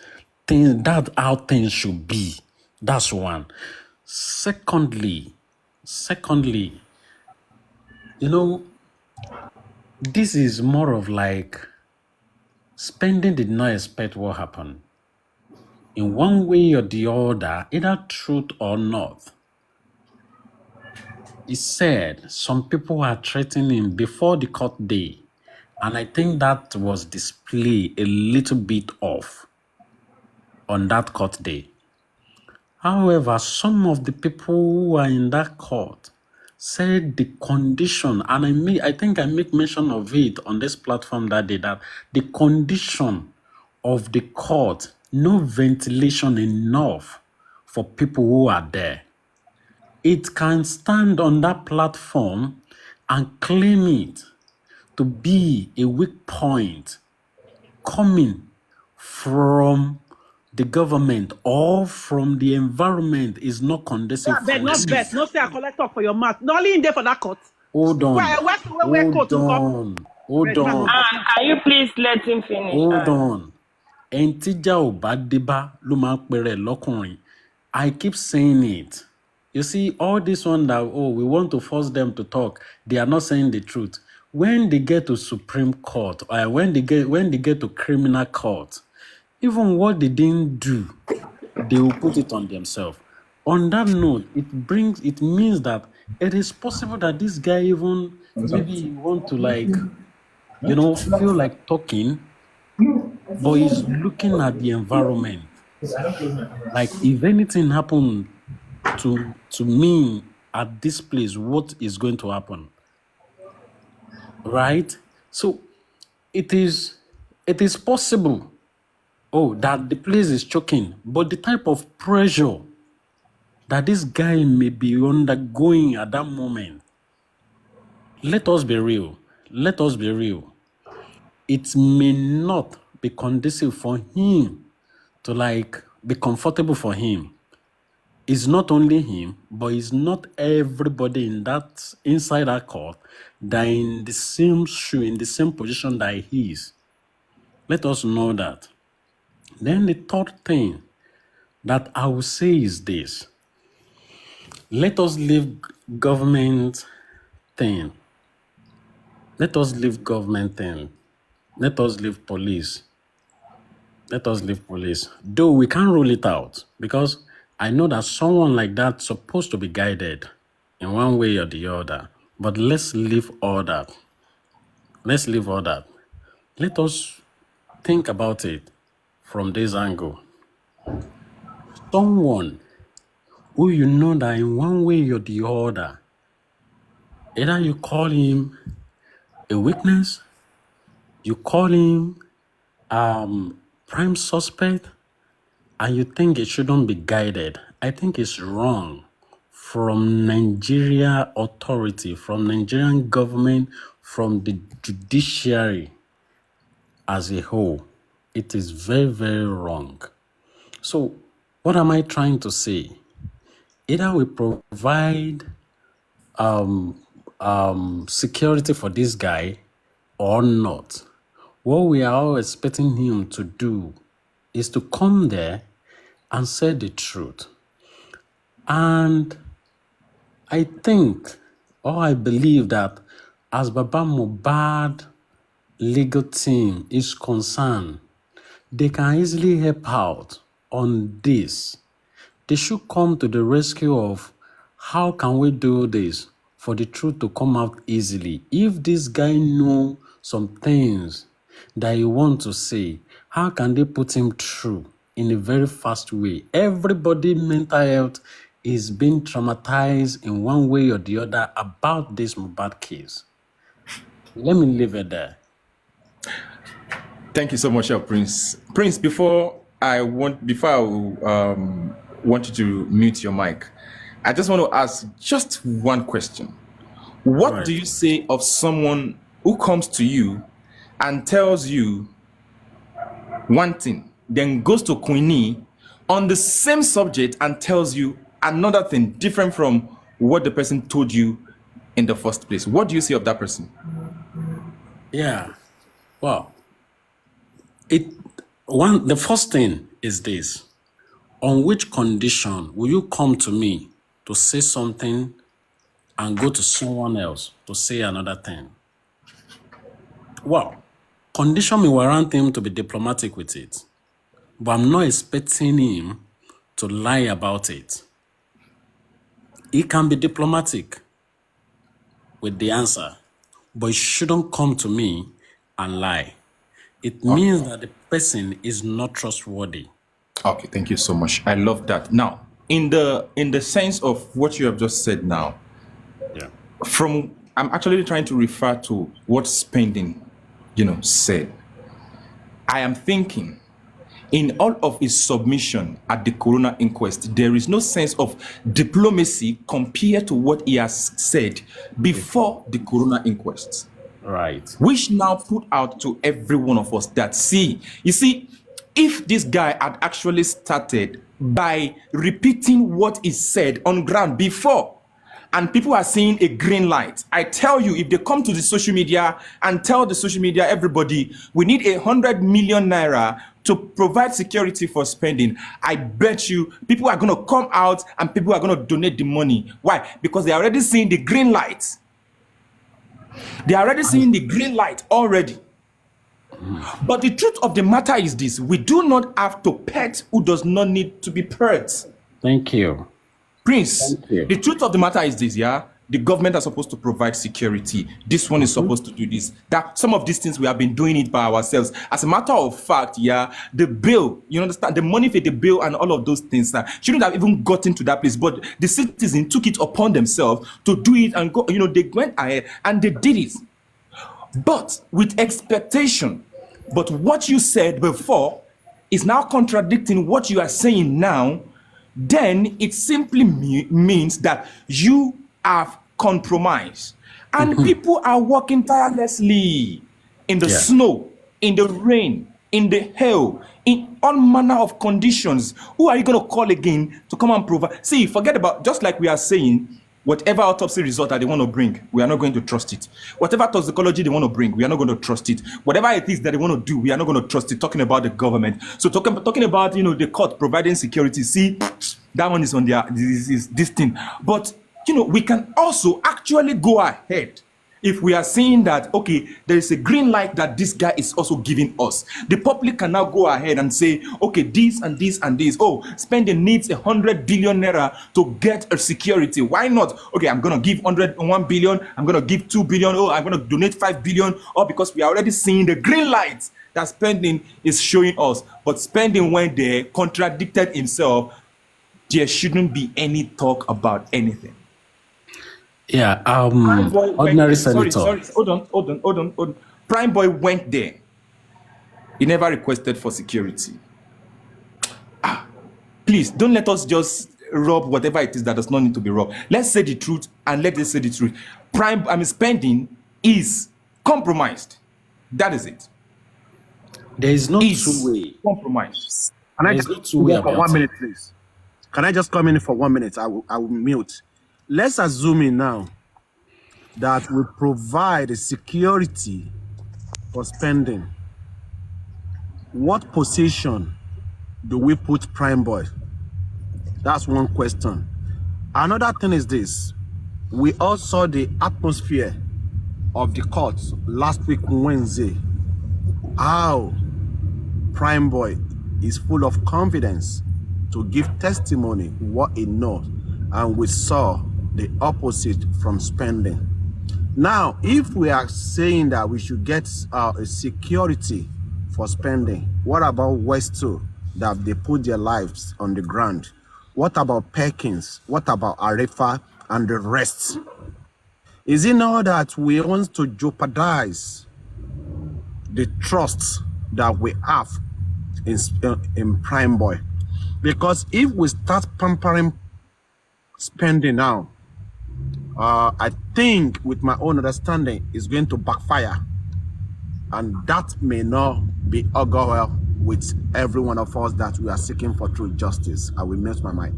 thing. That how things should be. That's one. Secondly, you know, this is more of like spending did not expect what happened. In one way or the other, either truth or not, he said some people are threatening before the court day. And I think that was displayed a little bit off on that court day. However, some of the people who are in that court said the condition, and I think I make mention of it on this platform that day, that the condition of the court, no ventilation enough for people who are there. It can stand on that platform and claim it to be a weak point coming from the government or from the environment is not conducive for Bet, not bet. No say I collect talk for your mouth. Not only in there for that court. Hold on. Where court to come? Hold on. Can you please let him finish? Hold on. Ẹ̀ǹtíjà ò bá débá ló máa ń pèrè lọ́kùnrin. I keep saying it. You see, all this one that, we want to force them to talk, they are not saying the truth. When they get to Supreme Court, or when they get to criminal court, even what they didn't do, they will put it on themselves. On that note, it means that it is possible that this guy even maybe want to feel like talking, but he's looking at the environment. Like if anything happened to me at this place, what is going to happen? Right? So it is possible, that the place is choking, but the type of pressure that this guy may be undergoing at that moment, let us be real. It may not be conducive for him to be comfortable for him. It's not only him, but it's not everybody inside that court that in the same shoe, in the same position that he is. Let us know that. Then the third thing that I will say is this. Let us leave government thing. Let us leave government thing. Let us leave police. Though we can't rule it out, because I know that someone like that's supposed to be guided in one way or the other. But let's leave all that. Let us think about it from this angle. Someone who you know that in one way or the other, either you call him a weakness, you call him prime suspect, and you think it shouldn't be guided. I think it's wrong from Nigeria authority, from Nigerian government, from the judiciary as a whole. It is very, very wrong. So what am I trying to say? Either we provide security for this guy or not. What we are all expecting him to do is to come there and say the truth. And I think, or I believe that as Baba Mohbad legal team is concerned, they can easily help out on this. They should come to the rescue of how can we do this for the truth to come out easily. If this guy know some things that he want to say, how can they put him through in a very fast way? Everybody mental health is being traumatized in one way or the other about this Mohbad case. Let me leave it there. Thank you so much, Prince. Prince, before I want you to mute your mic, I just want to ask just one question. What do you say of someone who comes to you and tells you one thing, then goes to Queenie on the same subject and tells you another thing different from what the person told you in the first place? What do you say of that person? Yeah, well, the first thing is this: on which condition will you come to me to say something and go to someone else to say another thing? Well, condition may warrant him to be diplomatic with it, but I'm not expecting him to lie about it. He can be diplomatic with the answer, but he shouldn't come to me and lie. It means that the person is not trustworthy. Okay, thank you so much. I love that. Now, in the sense of what you have just said now, I'm actually trying to refer to what Spending, said. I am thinking, in all of his submission at the coroner inquest, there is no sense of diplomacy compared to what he has said before the coroner inquest. Right. Which now put out to every one of us that, if this guy had actually started by repeating what he said on ground before, and people are seeing a green light, I tell you, if they come to the social media and tell the social media, everybody, we need 100 million naira to provide security for Spending, I bet you people are going to come out and people are going to donate the money. Why? Because they're already seeing the green light. They are already seeing the green light already. But the truth of the matter is this: we do not have to pet who does not need to be pet. Thank you. Prince, the truth of the matter is this, the government are supposed to provide security. This one is supposed to do this. That some of these things we have been doing it by ourselves. As a matter of fact, the bill, you understand, the money for the bill and all of those things shouldn't have even gotten to that place. But the citizens took it upon themselves to do it and go. They went ahead and they did it, but with expectation. But what you said before is now contradicting what you are saying now. Then it simply means that you have compromised. And people are working tirelessly in the snow, in the rain, in the hail, in all manner of conditions. Who are you going to call again to come and provide? See, forget about, just like we are saying, whatever autopsy result that they want to bring, we are not going to trust it. Whatever toxicology they want to bring, we are not going to trust it. Whatever it is that they want to do, we are not going to trust it. Talking about the government. So talking about, the court providing security. See, that one is on this thing. But, we can also actually go ahead if we are seeing that, okay, there is a green light that this guy is also giving us, the public can now go ahead and say, okay, this and this and this. Oh, spending needs 100 billion naira to get a security. Why not? Okay, I'm going to give 1 billion. I'm going to give 2 billion. Oh, I'm going to donate 5 billion. Or because we are already seeing the green light that spending is showing us. But spending, when they contradicted himself, there shouldn't be any talk about anything. Yeah, Prime Boy went ordinary there. Sorry, senator. hold on. Prime Boy went there. He never requested for security. Please, don't let us just rub whatever it is that does not need to be rubbed. Let's say the truth, and let us say the truth. Spending is compromised. That is it. There is no Is two-way. compromised. Can I There's just no two-way for about 1 it. minute, please? Can I just come in for 1 minute? I will mute. Let's assume in now that we provide a security for spending. What position do we put Prime Boy? That's one question. Another thing is this. We all saw the atmosphere of the courts last week Wednesday. How Prime Boy is full of confidence to give testimony what he knows, and we saw the opposite from spending. Now, if we are saying that we should get a security for spending, what about West 2 that they put their lives on the ground? What about Perkins? What about Arefa and the rest? Is it now that we want to jeopardize the trust that we have in Prime Boy? Because if we start pampering spending now, I think with my own understanding, it's going to backfire. And that may not be augur well with every one of us that we are seeking for true justice. I will mute my mic.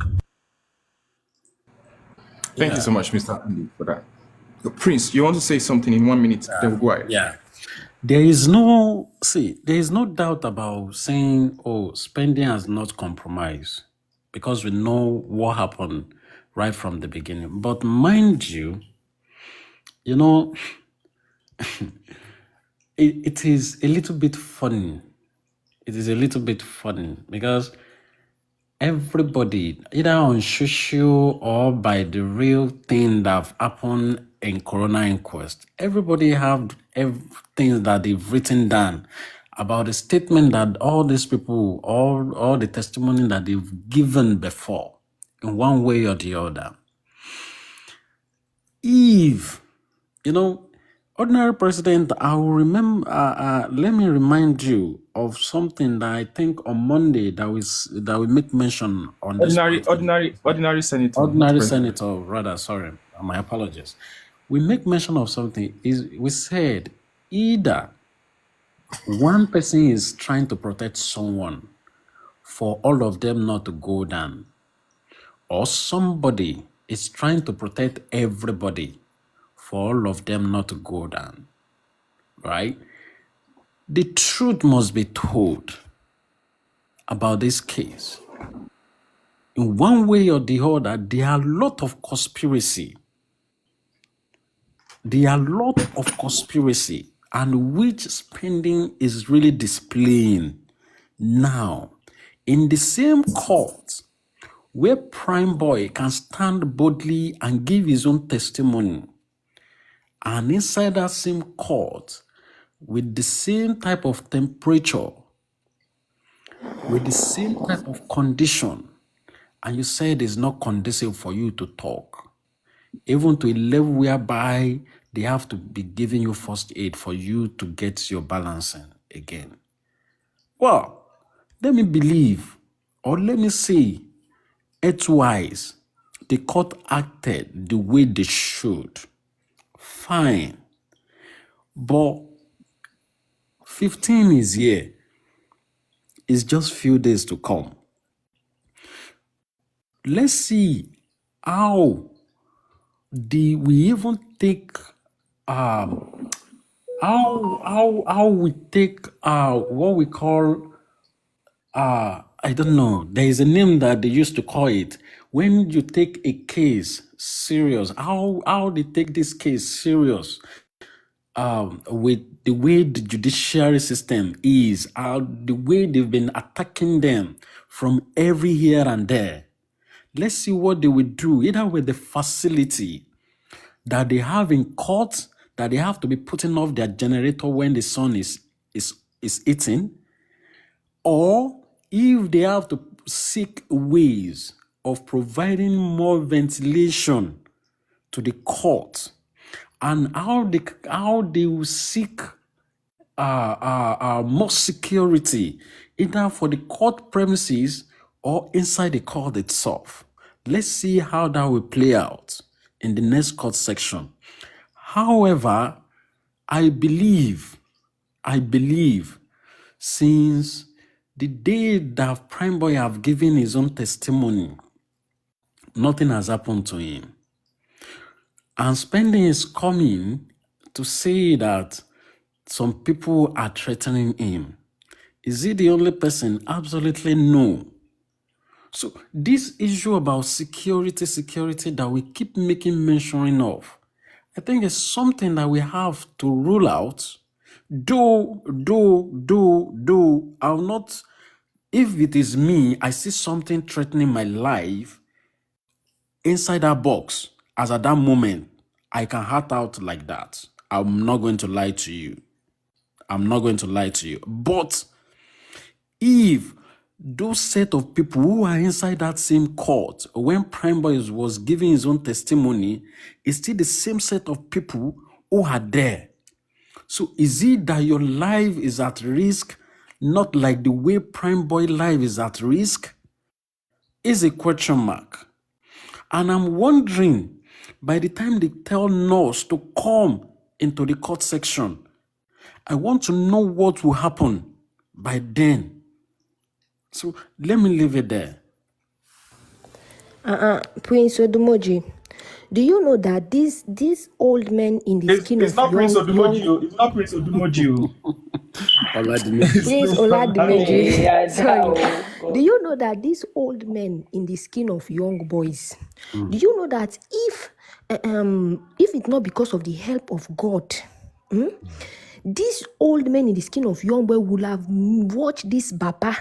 Thank you so much, Mr. Andy, for that. Prince, you want to say something in 1 minute? Then we'll go ahead. Yeah. There is no doubt about saying, oh, spending has not compromised, because we know what happened right from the beginning. But mind you, it is a little bit funny. It is a little bit funny because everybody, either on social or by the real thing that have happened in Corona inquest, everybody have things that they've written down about the statement that all these people, all the testimony that they've given before, in one way or the other. If, ordinary president, I will remember, let me remind you of something that I think on Monday that we make mention on this. Ordinary senator. Ordinary senator, rather, sorry, my apologies. We make mention of something, we said either one person is trying to protect someone for all of them not to go down, or somebody is trying to protect everybody for all of them not to go down, right? The truth must be told about this case. In one way or the other, there are a lot of conspiracy. There are a lot of conspiracy, and which spending is really displaying now in the same court where Prime Boy can stand boldly and give his own testimony. And inside that same court, with the same type of temperature, with the same type of condition, and you said it's not conducive for you to talk, even to a level whereby they have to be giving you first aid for you to get your balancing again. Well, let me believe, or let me say, edgewise, the court acted the way they should. Fine. But 15 is here. It's just few days to come. Let's see how we even take how we take what we call I don't know. There is a name that they used to call it when you take a case serious. How they take this case serious with the way the judiciary system is, the way they've been attacking them from every here and there. Let's see what they will do, either with the facility that they have in court, that they have to be putting off their generator when the sun is eating, or if they have to seek ways of providing more ventilation to the court, and how they will seek more security, either for the court premises or inside the court itself. Let's see how that will play out in the next court section. However, I believe, since the day that Prime Boy have given his own testimony, nothing has happened to him. And Spending is coming to say that some people are threatening him. Is he the only person? Absolutely no. So this issue about security that we keep making mention of, I think it's something that we have to rule out. I'll not, if it is me, I see something threatening my life inside that box, as at that moment, I can heart out like that. I'm not going to lie to you. But if those set of people who are inside that same court, when Prime Boy was giving his own testimony, it's still the same set of people who are there. So is it that your life is at risk, not like the way Prime Boy life is at risk? Is a question mark. And I'm wondering, by the time they tell nurse to come into the court section, I want to know what will happen by then. So let me leave it there. Prince Odumoji, do you know that these old men in the skin It's of not Prince young Odumoji. It's not Prince Odumoji. Prince Oladimeji. Yeah, Sorry. that Do you know that these old men in the skin of young boys? Do you know that if it's not because of the help of God, these old men in the skin of young boy will have watched this Baba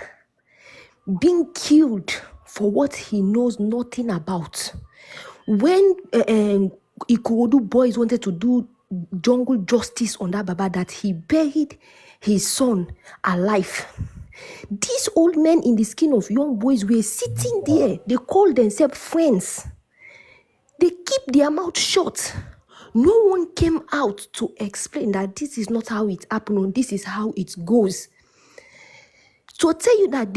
being killed for what he knows nothing about. When Ikorodu boys wanted to do jungle justice on that Baba, that he buried his son alive. These old men in the skin of young boys were sitting there. They called themselves friends. They keep their mouth shut. No one came out to explain that this is not how it happened, or this is how it goes. To tell you that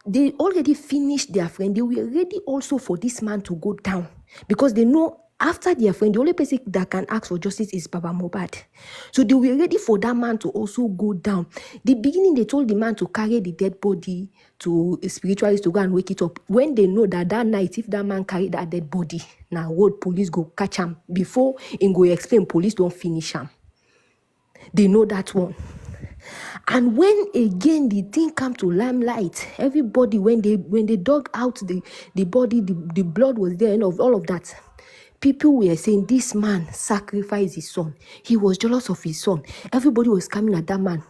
they already finished their friend. They were ready also for this man to go down, because they know after their friend, the only person that can ask for justice is Baba Mohbad. So they were ready for that man to also go down. The beginning, they told the man to carry the dead body to spiritualists to go and wake it up. When they know that night, if that man carried that dead body, now what police go catch him before he go explain, police don't finish him. They know that one. And when again the thing come to limelight, everybody, when they dug out the body, the blood was there, and of all of that, people were saying this man sacrificed his son. He was jealous of his son. Everybody was coming at that man.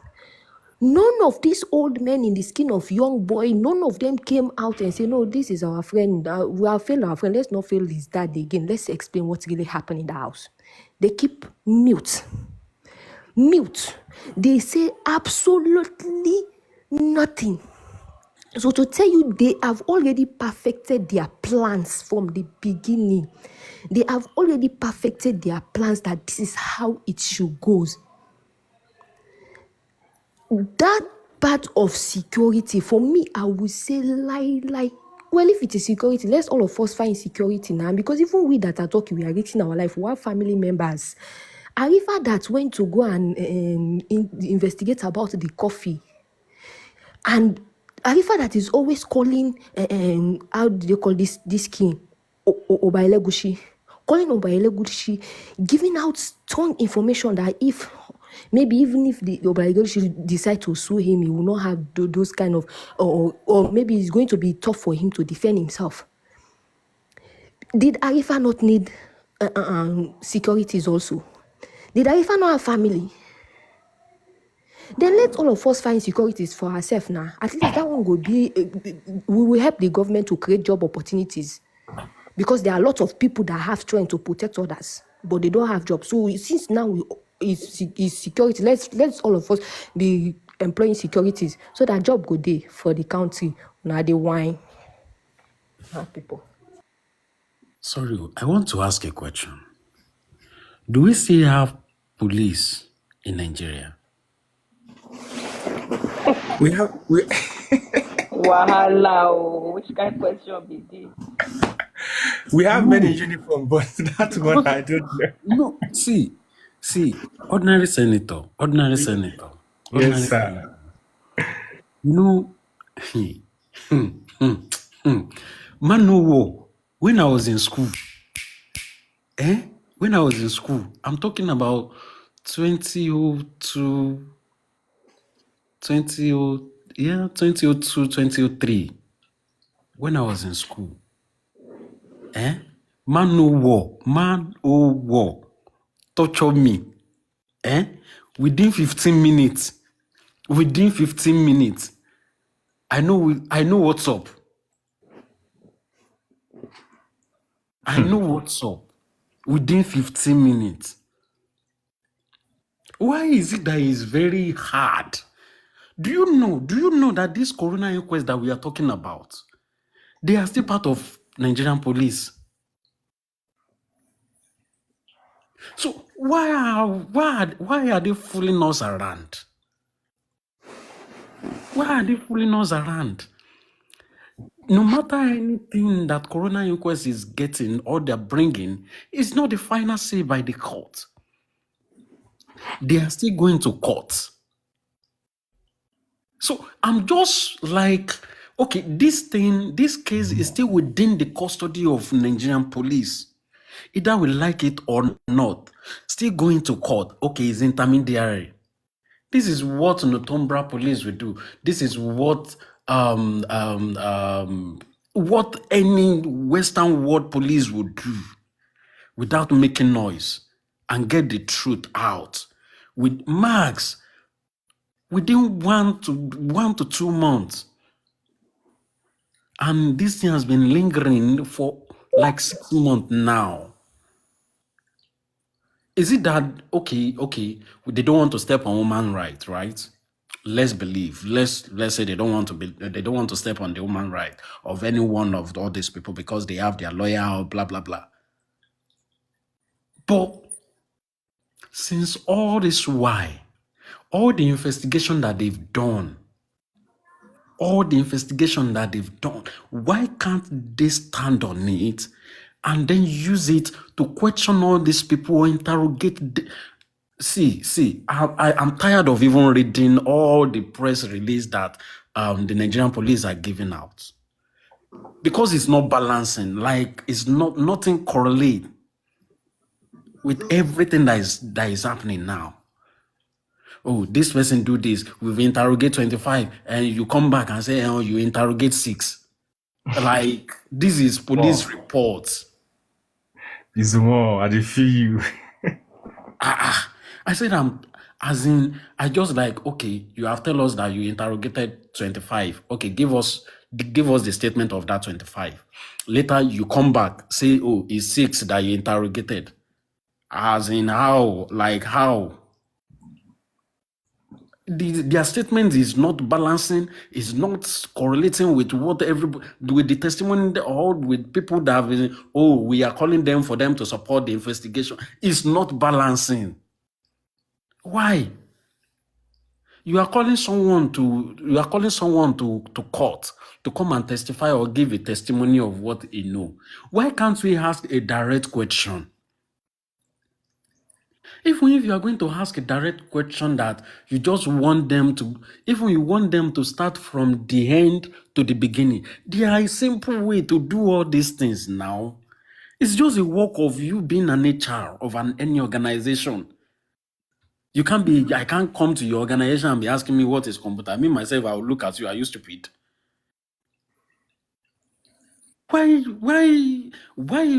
None of these old men in the skin of young boy, none of them came out and said, no, this is our friend. We have failed our friend. Let's not fail his dad again. Let's explain what really happened in the house. They keep mute. They say absolutely nothing. So to tell you, they have already perfected their plans from the beginning. They have already perfected their plans that this is how it should go. That part of security, for me, I would say well, if it is security, let's all of us find security now, because even we that are talking, we are risking our life. We have family members. Arifa that went to go and investigate about the coffee, and Arifa that is always calling, how do they call this king? Obaelegushi. Calling Obaelegushi, giving out strong information that if, maybe even if the Obaelegushi decide to sue him, he will not have those kind of, or maybe it's going to be tough for him to defend himself. Did Arifa not need securities also? Did Arifa not have family? Then let all of us find securities for ourselves now. At least that one will be, we will help the government to create job opportunities. Because there are lots of people that have strength to protect others, but they don't have jobs. So since now is security, let's all of us be employing securities so that job go day for the country. Now they whine. People. Sorry, I want to ask a question. Do we still have police in Nigeria? We have Wahala, oh, which kind of question be this? we have many No, uniform, but that one because I don't know. no. See, ordinary senator, ordinary senator, Yes, ordinary sir. senator. You know, man, no war. When I was in school, when I was in school, I'm talking about 2002, 2002, 2003. When I was in school, man no war, torture me, within 15 minutes, I know what's up. I know what's up within 15 minutes. Why is it that it's very hard? Do you know that this corona inquest that we are talking about, they are still part of Nigerian police? So why are they fooling us around? Why are they fooling us around? No matter anything that corona inquest is getting or they're bringing, it's not the final say by the court. They are still going to court. So I'm just like, okay, this case is still within the custody of Nigerian police. Either we like it or not, still going to court. Okay, it's intermediary. This is what Northumbria police will do. This is what any Western world police would do without making noise and get the truth out with marks within 1 to 2 months. And this thing has been lingering for like 6 months now. Is it that okay, they don't want to step on woman rights, right? Let's believe. Let's say they don't want to step on the human right of any one of all these people because they have their lawyer or blah blah blah. But since all this why, all the investigation that they've done, why can't they stand on it and then use it to question all these people or interrogate? See, I'm tired of even reading all the press release that the Nigerian police are giving out because it's not balancing. Like it's nothing correlate with everything that is happening now. Oh, this person do this. We've interrogate 25, and you come back and say, oh, you interrogate 6. Like this is police reports. It's more. I feel you. I said, I just like, okay, you have told us that you interrogated 25. Okay, give us the statement of that 25. Later, you come back, say, oh, it's 6 that you interrogated. As in how? Like how? Their statement is not balancing, is not correlating with what with the testimony or with people that have been, oh, we are calling them for them to support the investigation. It's not balancing. Why? You are calling someone to court to come and testify or give a testimony of what he know. Why can't we ask a direct question? Even if you are going to ask a direct question that you just want them to, even you want them to start from the end to the beginning, there are a simple way to do all these things now. It's just a work of you being an HR of any organization. I can't come to your organization and be asking me what is computer. Me myself, I will look at you. Are you stupid? Why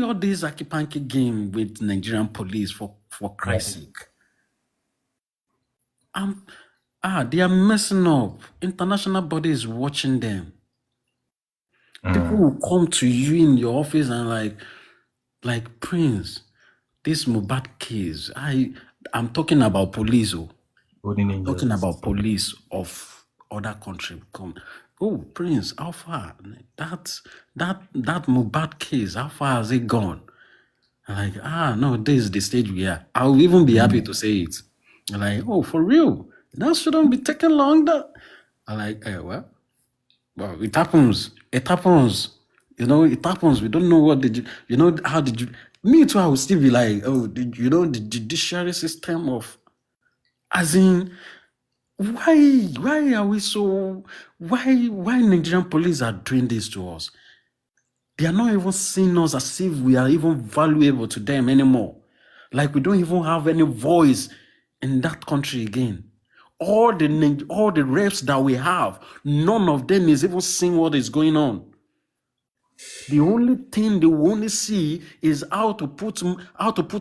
all this akipanki game with Nigerian police for Christ's sake? They are messing up. International bodies watching them. People will come to you in your office and like Prince, this Mohbad case. I'm talking about police. Golden Talking angels. about police of other country come. Oh, Prince, how far? That Mohbad case, how far has it gone? Like, no, this is the stage we are. I'll even be happy to say it. Like, oh, for real? That shouldn't be taking longer. I'm like, well, it happens. It happens. It happens. We don't know what did you, how did you, me too, I would still be like, oh, the judiciary system of, as in, why are we so, why Nigerian police are doing this to us? They are not even seeing us as if we are even valuable to them anymore. Like we don't even have any voice in that country again. All the reps that we have, none of them is even seeing what is going on. The only thing they will only see is how to put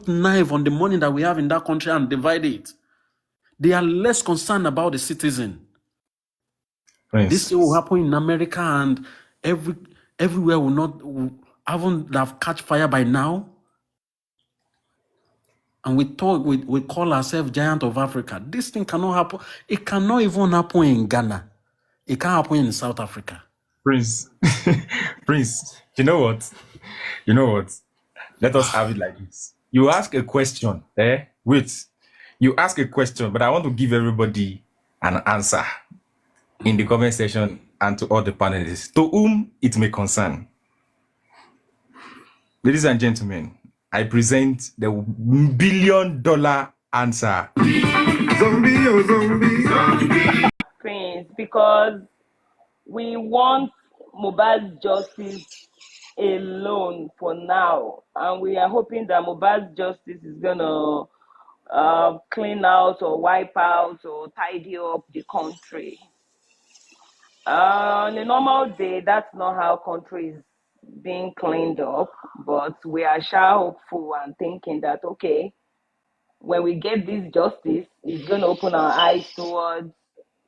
knife on the money that we have in that country and divide it. They are less concerned about the citizen. This thing will happen in America and everywhere haven't have catch fire by now. And we call ourselves giant of Africa. This thing cannot happen. It cannot even happen in Ghana. It can't happen in South Africa. Prince, Prince, you know what? Let us have it like this. You ask a question, Wait. You ask a question, but I want to give everybody an answer in the comment section and to all the panelists, to whom it may concern. Ladies and gentlemen, I present the $1 billion answer. Zombie. Prince, because we want Mohbad's justice alone for now, and we are hoping that Mohbad's justice is gonna clean out or wipe out or tidy up the country. On a normal day, that's not how country is being cleaned up, but we are sure hopeful and thinking that, okay, when we get this justice, it's going to open our eyes towards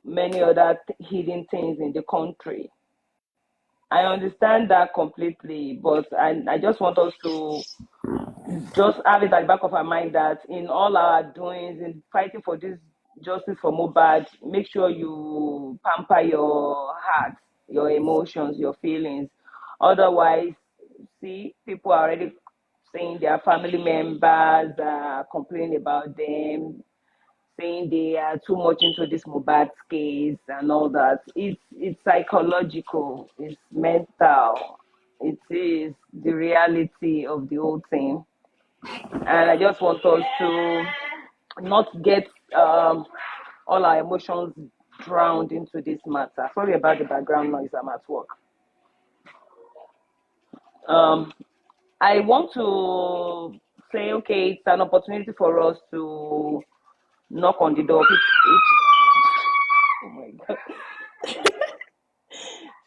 many other hidden things in the country. I understand that completely, but I just want us to just have it at the back of our mind that in all our doings, in fighting for this justice for Mohbad, make sure you pamper your heart, your emotions, your feelings. Otherwise, see, people are already saying their family members are complaining about them, saying they are too much into this Mohbad case and all that. It's psychological, it's mental, it is the reality of the whole thing. And I just want us to not get all our emotions drowned into this matter. Sorry about the background noise, I'm at work. I want to say, okay, it's an opportunity for us to knock on the door. Oh my God.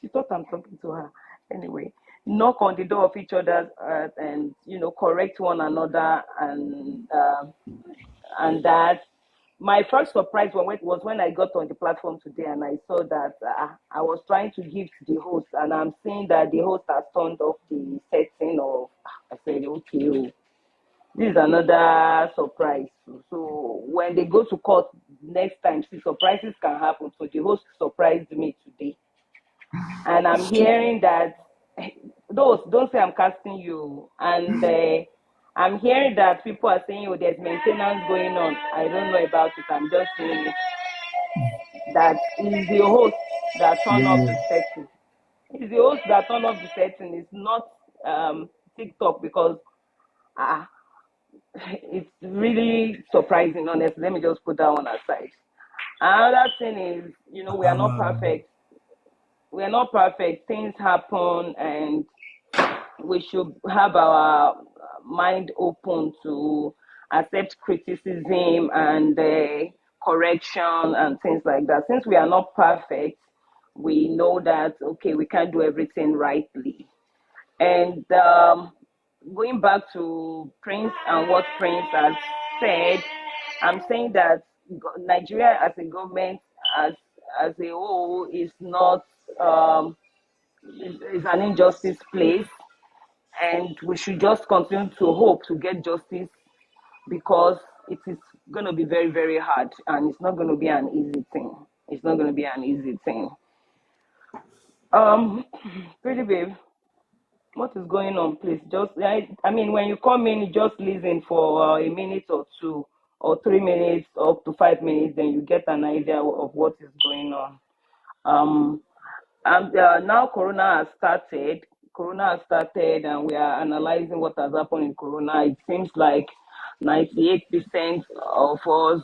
She thought I'm talking to her. Anyway, knock on the door of each other and, correct one another and that. My first surprise was when I got on the platform today and I saw that I was trying to give to the host and I'm seeing that the host has turned off the setting of. I said, okay, this is another surprise. So when they go to court next time, see, surprises can happen. So the host surprised me today. And I'm hearing that, don't say I'm casting you. And I'm hearing that people are saying, oh, there's maintenance going on. I don't know about it. I'm just saying it. That is the host that turned off the setting. It's the host that turned off the setting. It's not TikTok because it's really surprising, honestly. Let me just put that one aside. Another thing is, we are not perfect. We are not perfect. Things happen and we should have our mind open to accept criticism and correction and things like that. Since we are not perfect, we know that, okay, we can't do everything rightly. And going back to Prince and what Prince has said, I'm saying that Nigeria as a government, as a whole, is not um, is an injustice place, and we should just continue to hope to get justice because it is going to be very, very hard, and it's not going to be an easy thing. It's not going to be an easy thing. Um, Pretty babe, what is going on, please? Just, I mean, when you come in, you just listen for a minute or two, or 3 minutes, up to 5 minutes, then you get an idea of what is going on. Um, and now Corona has started. Corona has started, and we are analyzing what has happened in Corona. It seems like 98% of us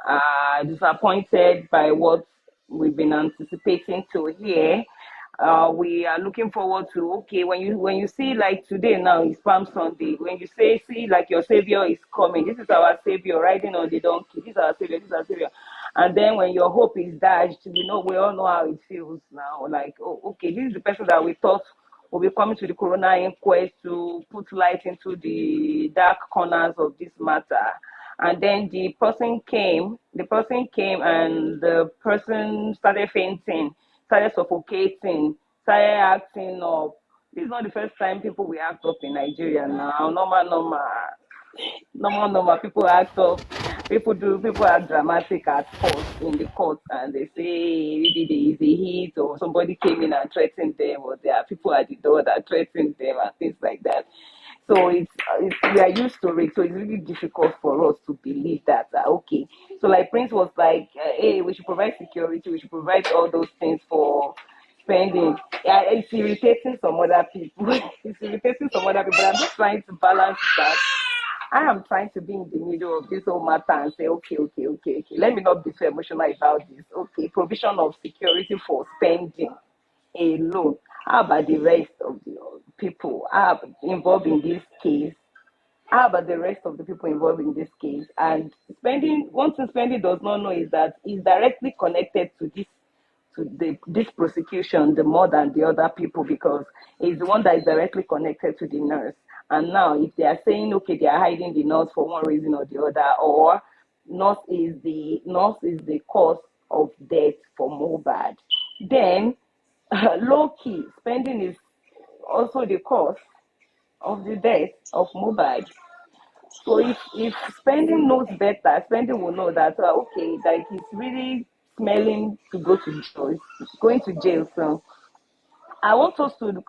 are disappointed by what we've been anticipating to hear. We are looking forward to, okay, when you see, like today now is Palm Sunday, when you see like your savior is coming, this is our savior riding on the donkey, this is our savior, this is our savior. And then when your hope is dashed, we all know how it feels now. Like, oh, okay, this is the person that we thought will be coming to the Corona inquest to put light into the dark corners of this matter. And then the person came and the person started fainting, started suffocating, started acting up. This is not the first time people will act up in Nigeria now. Normal. People act up. People are dramatic at first in the court, and they say maybe there is a hit or somebody came in and threatened them, or there are people at the door that threatened them and things like that. So we are used to it. So it's really difficult for us to believe that okay. So like Prince was like, hey, we should provide security, we should provide all those things for spending. Yeah, it's irritating some other people. It's irritating some other people. I'm just trying to balance that. I am trying to be in the middle of this whole matter and say, okay. Let me not be so emotional about this. Okay, provision of security for spending alone. How about the rest of the people involved in this case? How about the rest of the people involved in this case? And spending, one thing spending does not know is that it's directly connected to this prosecution the more than the other people, because it's the one that is directly connected to the nurse. And now if they are saying okay, they are hiding the nurse for one reason or the other, or nurse is the cause of death for mohbad, then low key spending is also the cause of the death of mohbad. So if spending knows better, spending will know that okay, that he's really smelling to go to jail, going to jail. So I want us to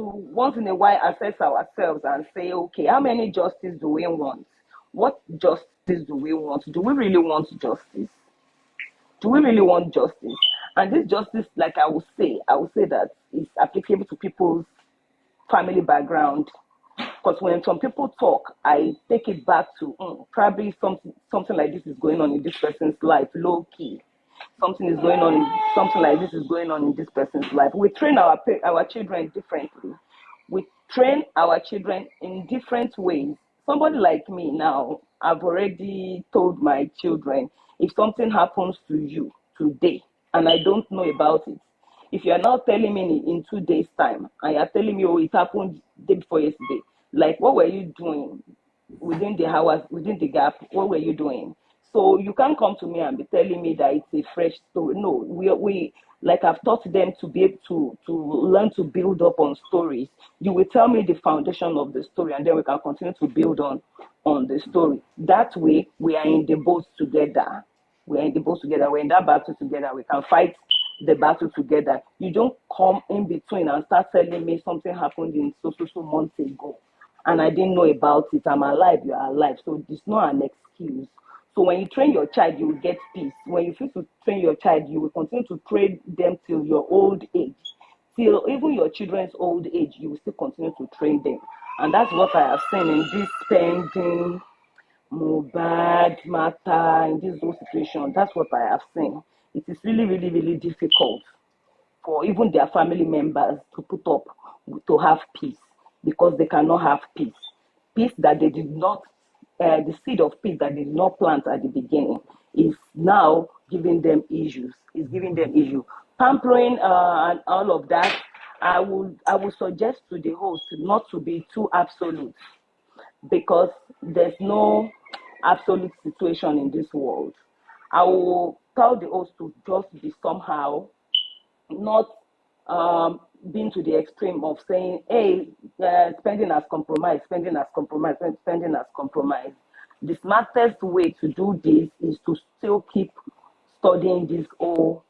once in a while assess ourselves and say, okay, how many justice do we want? What justice do we want? Do we really want justice? Do we really want justice? And this justice, like I would say that it's applicable to people's family background. Because when some people talk, I take it back to probably something like this is going on in this person's life, low key. Something like this is going on in this person's life. We train our children differently. We train our children in different ways. Somebody like me now, I've already told my children, if something happens to you today and I don't know about it, if you are now telling me in 2 days' time and you are telling me, oh, it happened day before yesterday, like what were you doing within the hours, within the gap? What were you doing? So you can't come to me and be telling me that it's a fresh story. No, we like I've taught them to be able to learn to build up on stories. You will tell me the foundation of the story, and then we can continue to build on the story. That way, we are in the boat together. We're in the boat together. We're in that battle together. We can fight the battle together. You don't come in between and start telling me something happened in so months ago and I didn't know about it. I'm alive, you are alive. So it's not an excuse. So when you train your child, you will get peace. When you feel to train your child, you will continue to train them till your old age. Till even your children's old age, you will still continue to train them. And that's what I have seen in this pending Mohbad matter, in this whole situation. That's what I have seen. It is really, really, really difficult for even their family members to put up to have peace, because they cannot have peace. Peace that they did not, the seed of peace that they did not plant at the beginning is now giving them issues. Is giving them issue. Pampering and all of that. I would suggest to the host not to be too absolute, because there's no absolute situation in this world. I will tell the host to just be somehow not being to the extreme of saying, hey, spending as compromise, spending as compromise, spending as compromise. The smartest way to do this is to still keep studying this whole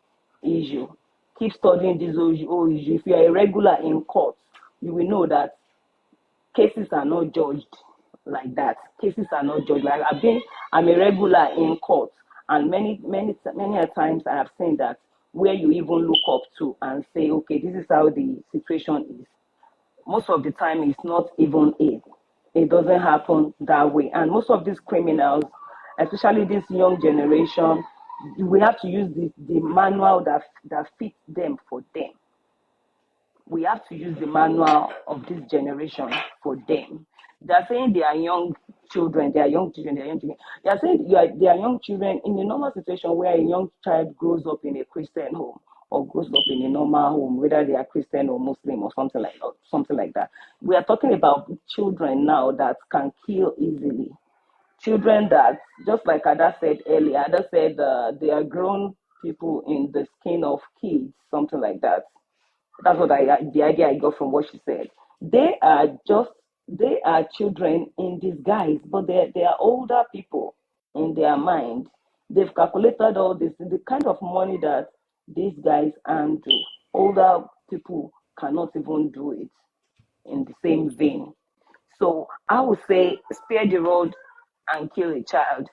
issue. Keep studying this whole issue. If you are a regular in court, you will know that cases are not judged like that. Cases are not judged like I'm a regular in court, and many a times I have seen that where you even look up to and say, okay, this is how the situation is. Most of the time, it's not even it. It doesn't happen that way, and most of these criminals, especially this young generation, we have to use the manual that fits them for them. We have to use the manual of this generation for them. They are saying they are young children, they are young children, they are young children. They are saying they are young children in a normal situation where a young child grows up in a Christian home or grows up in a normal home, whether they are Christian or Muslim or something like that. We are talking about children now that can kill easily. Children that, just like Ada said earlier, Ada said they are grown people in the skin of kids, something like that. That's what the idea I got from what she said. They are children in disguise, but they are older people in their mind. They've calculated all this, the kind of money that these guys handle. Older people cannot even do it in the same vein. So I would say spare the rod and kill a child.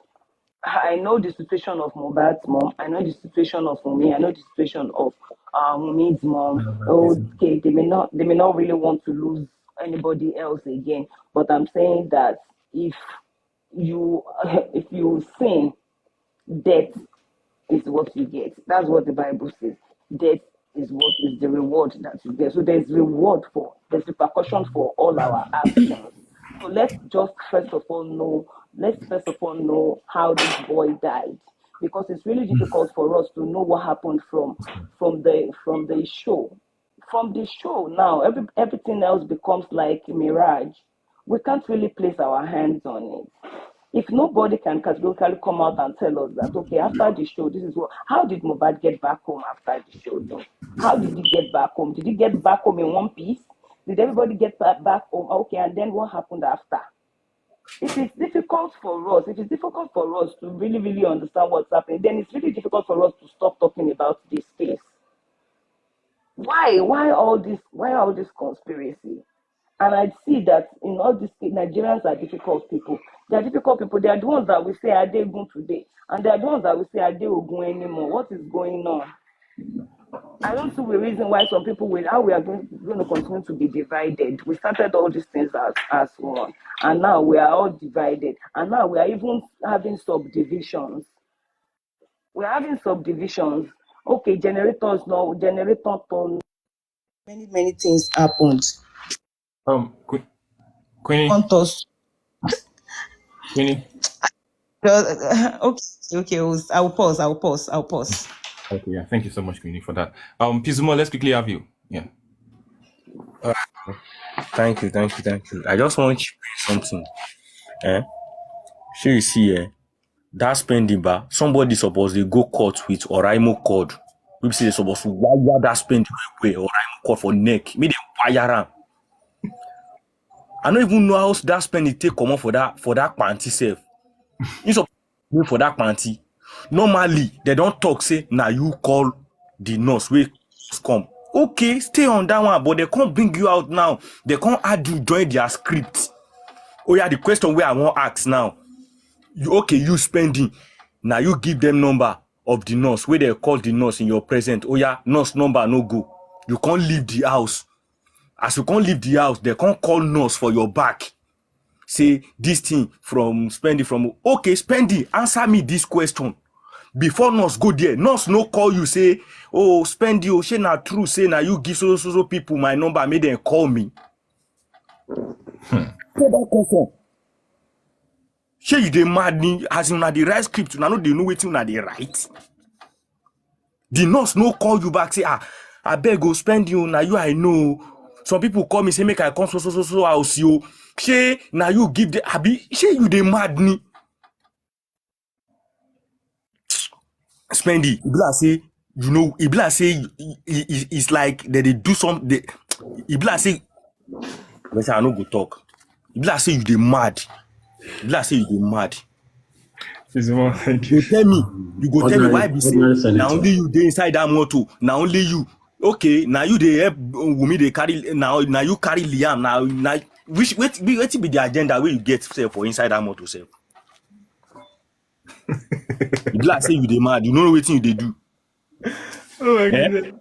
I know the situation of Mohbad's mom. I know the situation of Wunmi. I know the situation of Wunmi's mom. Okay, they may not really want to lose anybody else again. But I'm saying that if you sin, death is what you get. That's what the Bible says. Death is what is the reward that you get. So there's repercussion for all our actions. So let's first of all know how this boy died, because it's really difficult for us to know what happened from the show. From the show now, everything else becomes like a mirage. We can't really place our hands on it. If nobody can categorically come out and tell us that, okay, after the show, this is how did Mohbad get back home after the show, though? How did he get back home? Did he get back home in one piece? Did everybody get back home? Okay, and then what happened after? If it's difficult for us to really, really understand what's happening, then it's really difficult for us to stop talking about this case. Why all this conspiracy? And I see that in all these Nigerians are difficult people. They are difficult people. They are the ones that we say are they Ogun today, and they are the ones that we say are they Ogun anymore. What is going on? I don't see the reason why some people how we are going to continue to be divided. We started all these things as one, and now we are all divided, and now we are even having subdivisions. We are having subdivisions. Okay, generator turn. Many things happened. Queenie. Want us Queenie. okay. I'll pause. Okay, yeah. Thank you so much, Queenie, for that. Pizumo, let's quickly have you. Yeah. Thank you. I just want to bring something. Sure you see, that spending bar, somebody supposed to go court with Oraimo cord. We say they supposed to wire that spending way Oraimo cord for neck. Me they wire am. I don't even know how that spending take come on for that panty self. You supposed to wait for that panty. Normally, they don't talk, say, now you call the nurse, we come. Okay, stay on that one, but they can't bring you out now. They can't add you join their script. Oh yeah, the question where I want to ask now. You spending. Now you give them number of the nurse, where they call the nurse in your present. Oh yeah, nurse number no go. You can't leave the house. As you can't leave the house, they can't call nurse for your back. Say this thing from spending from. Okay, spending, answer me this question. Before nurse go there, nurse no call you say, oh, spend you, say na true, say na you give so people my number, make them call me. Say that question. Say you dey mad me, as you na the right script, you know they know wetin na the right. The nurse no call you back, say, I beg go spend you, na you I know. Some people call me, say make I come so house you. Say na you give the abi, say you dey mad me. Spendy, it be like say, you know, it be like say it's like that they do some they it be like say let's say I no go talk. It be like say you dey mad. It be like say you dey mad. Fizimo, thank you. You go tell me why be say Ordinary now senator. only you dey inside that motor, now only you. Okay, now you dey help Wunmi dey carry now you carry Liam now which wait be the agenda wey you get say for inside that motor sef. E be like say you dey mad, you no know wetin you dey do. Oh my Eh? goodness.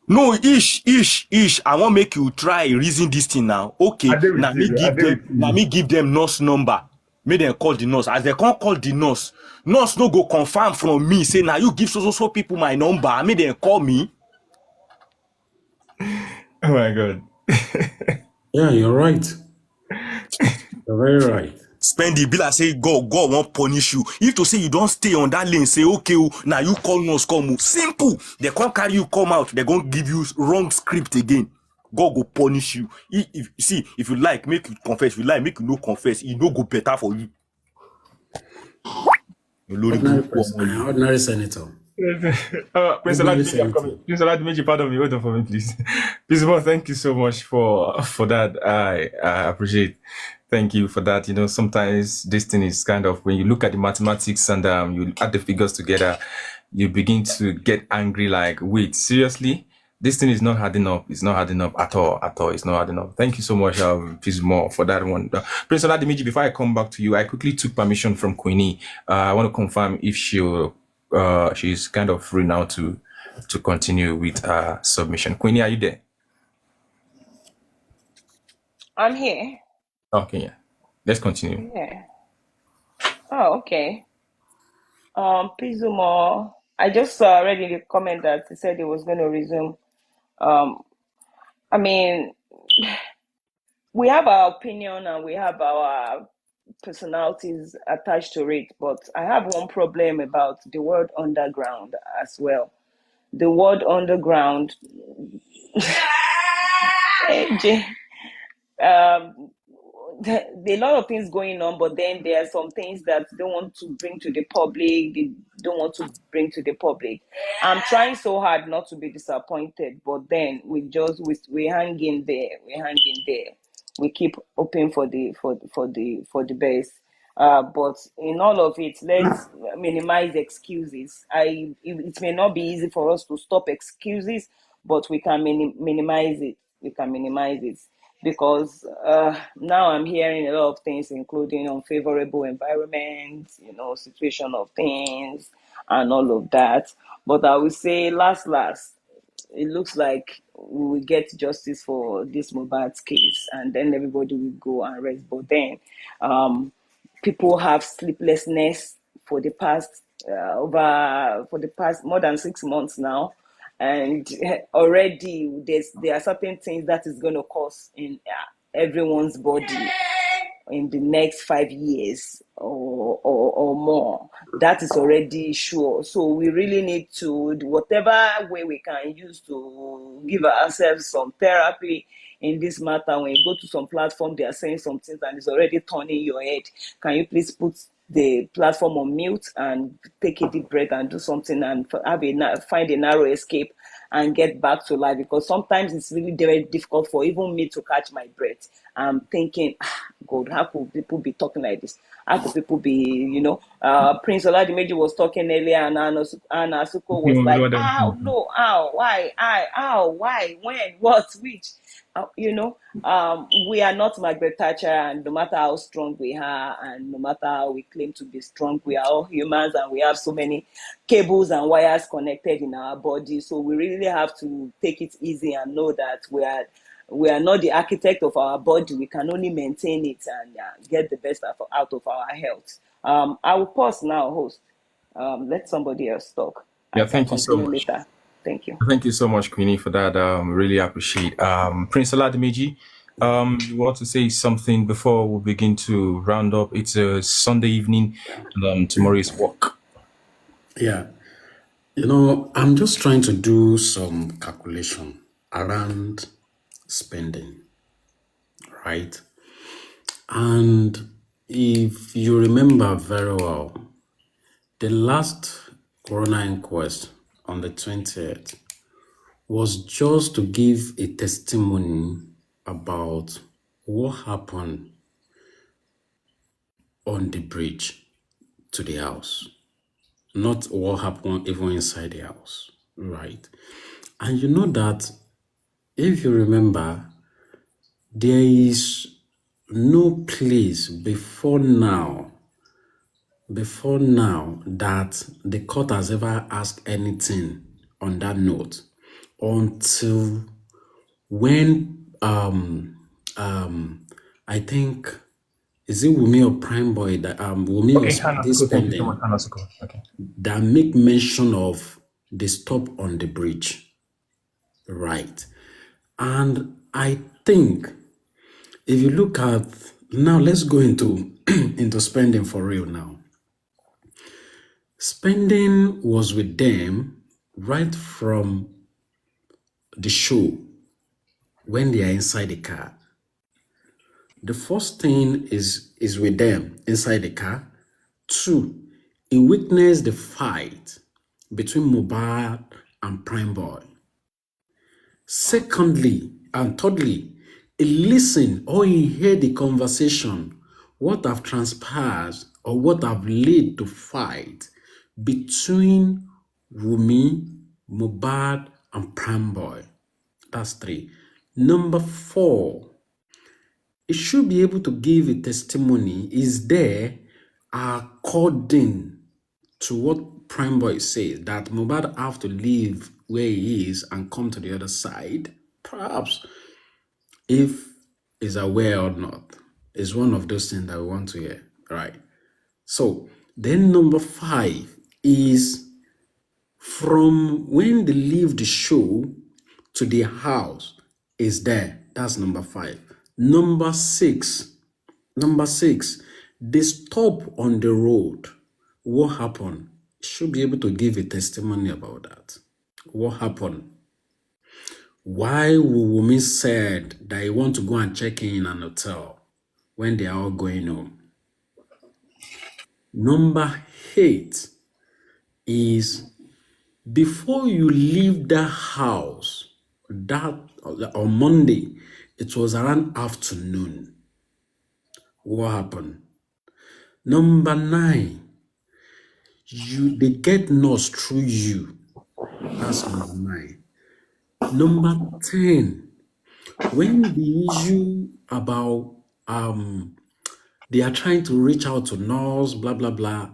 No, ish. I want make you try reason this thing now. Okay, I did now with you. I did with you. me give them nurse number. Make them call the nurse. As they can't call the nurse no go confirm from me. Say now you give so people my number. Make them call me. Oh my god. Yeah, you're right. You're very right. Spend the bill. I say God won't punish you. If to say you don't stay on that lane, say okay, now you call nurse come. Simple. They can't carry you come out. They're gonna give you wrong script again. God go punish you. If you like, make you confess. If you like, make you no confess. It no go better for you. Ordinary senator. Prince Ordinary Oladimeji, I'm senator. coming. Prince Oladimeji, pardon me. Hold on for me, please. Fizimo, thank you so much for that. I appreciate. Thank you for that. You know, sometimes this thing is kind of when you look at the mathematics and you add the figures together, you begin to get angry. Like, wait, seriously? This thing is not hard enough. It's not hard enough at all. It's not hard enough. Thank you so much, Fizimo, for that one. Prince Oladimeji, before I come back to you, I quickly took permission from Queenie. I want to confirm if she's kind of free now to continue with her submission. Queenie, are you there? I'm here. Okay, yeah. Let's continue. Yeah. Oh, okay. Pizumo, I just read in the comment that he said he was going to resume. I mean, we have our opinion and we have our personalities attached to it, but I have one problem about the word underground as well. The word underground, there are a lot of things going on, but then there are some things that they want to bring to the public. They don't want to bring to the public. I'm trying so hard not to be disappointed, but then we hang in there. We keep hoping for the best. But in all of it, let's minimize excuses. It may not be easy for us to stop excuses, but we can minimize it. Because now I'm hearing a lot of things, including unfavorable environment, situation of things, and all of that. But I would say, last, it looks like we will get justice for this Mohbad's case, and then everybody will go and rest. But then, people have sleeplessness for the past more than 6 months now, and already there are certain things that is going to cause in everyone's body in the next 5 years or more. That is already sure. So we really need to do whatever way we can use to give ourselves some therapy in this matter. When you go to some platform, they are saying some things and it's already turning your head. Can you please put the platform on mute and take a deep breath and do something and find a narrow escape and get back to life? Because sometimes it's really very difficult for even me to catch my breath. I'm thinking, God, how could people be talking like this? How could people be, Prince Oladimeji was talking earlier, and Anna Asuko was like, ow, no, ow, why, why, when, what, which? We are not Margaret Thatcher, and no matter how strong we are, and no matter how we claim to be strong, we are all humans, and we have so many cables and wires connected in our body. So we really have to take it easy and know that we are not the architect of our body. We can only maintain it and get the best out of our health. I will pause now, host. Let somebody else talk. I Yeah, can thank you so continue much. later. Thank you. Thank you so much, Queenie, for that. Really appreciate. Prince Oladimeji, you want to say something before we begin to round up? It's a Sunday evening, and tomorrow is work. Yeah. I'm just trying to do some calculation around spending, right? And if you remember very well, the last coroner inquest on the 20th was just to give a testimony about what happened on the bridge to the house, not what happened even inside the house, right? And you know that if you remember, there is no place before now that the court has ever asked anything on that note until when I think is it Wumi or Prime Boy that Wumi Okay, or Hannah, this go. Thank you so much, pending Hannah. Go. Okay. that make mention of the stop on the bridge, right? And I think if you look at now, let's go into into spending for real now. Spending was with them right from the show when they are inside the car. The first thing is with them inside the car. Two, he witnessed the fight between Mohbad and Prime Boy. Secondly, and thirdly, he listened or he heard the conversation, what have transpired or what have led to fight between Wumi, Mohbad, and Prime Boy. That's three. Number four, he should be able to give a testimony is there according to what Prime Boy says that Mohbad have to leave where he is and come to the other side. Perhaps if is aware or not is one of those things that we want to hear, right? So then number five is from when they leave the show to the house is there. That's number five. Number six, they stop on the road. What happened? Should be able to give a testimony about that. What happened? Why Wumi said that he want to go and check in an hotel when they are all going home. Number eight is before you leave the house, that on Monday, it was around afternoon. What happened? Number nine, they get nurse through you. That's number nine. Number 10, when the issue about they are trying to reach out to nurse, blah blah blah,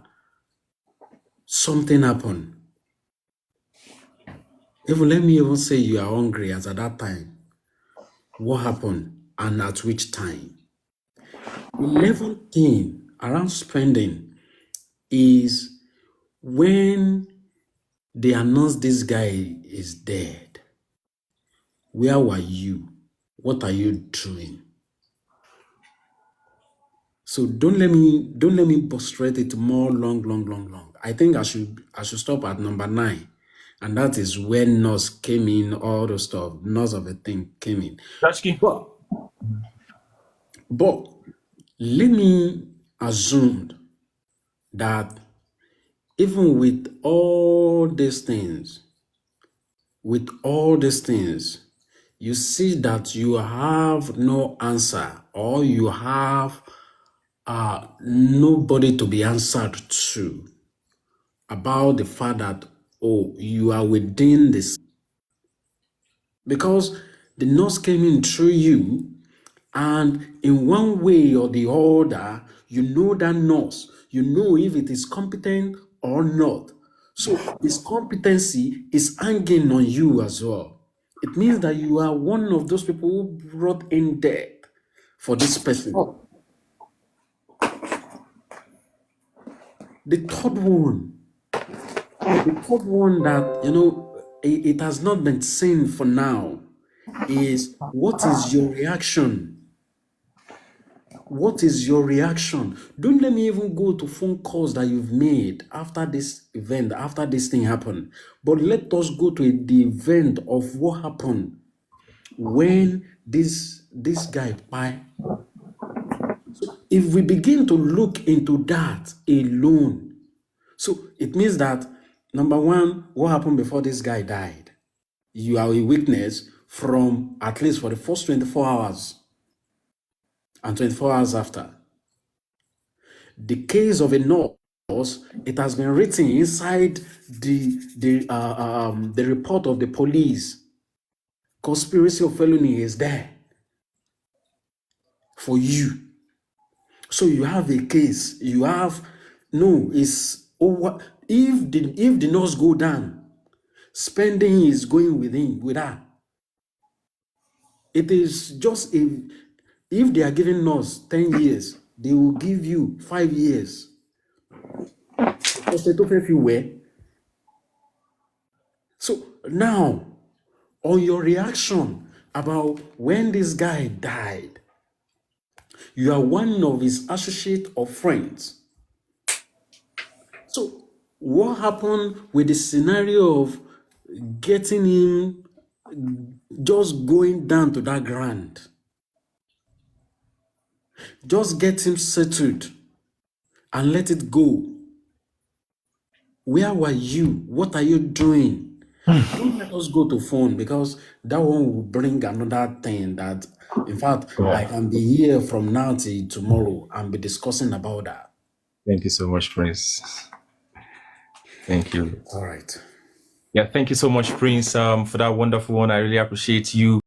something happened. Even let me even say you are hungry as at that time. What happened and at which time? 11th thing around spending is when they announced this guy is dead. Where were you? What are you doing? So don't let me frustrate it more long. I think I should stop at number 9. And that is when Nos came in, all the stuff, Nos of the thing came in. But let me assume that even with all these things, you see that you have no answer or you have nobody to be answered to about the fact that, oh, you are within this. Because the nurse came in through you, and in one way or the other, you know that nurse. You know if it is competent or not. So his competency is hanging on you as well. It means that you are one of those people who brought in death for this person. The third one that, it has not been seen for now is what is your reaction? What is your reaction? Don't let me even go to phone calls that you've made after this event, after this thing happened. But let us go to the event of what happened when this guy died. So if we begin to look into that alone, so it means that Number one, what happened before this guy died? You are a witness from at least for the first 24 hours and 24 hours after. The case of a nurse, it has been written inside the report of the police. Conspiracy of felony is there for you. So you have a case. You have it's over. If the nurse go down, spending is going with her. It is just if they are giving nurse 10 years, they will give you 5 years. So now, on your reaction about when this guy died, you are one of his associate or friends. So what happened with the scenario of getting him just going down to that ground? Just get him settled and let it go. Where were you? What are you doing? Don't let us go to phone, because that one will bring another thing that, in fact, I can be here from now till tomorrow and be discussing about that. Thank you so much, Prince. Thank you. All right. Yeah, thank you so much, Prince, for that wonderful one. I really appreciate you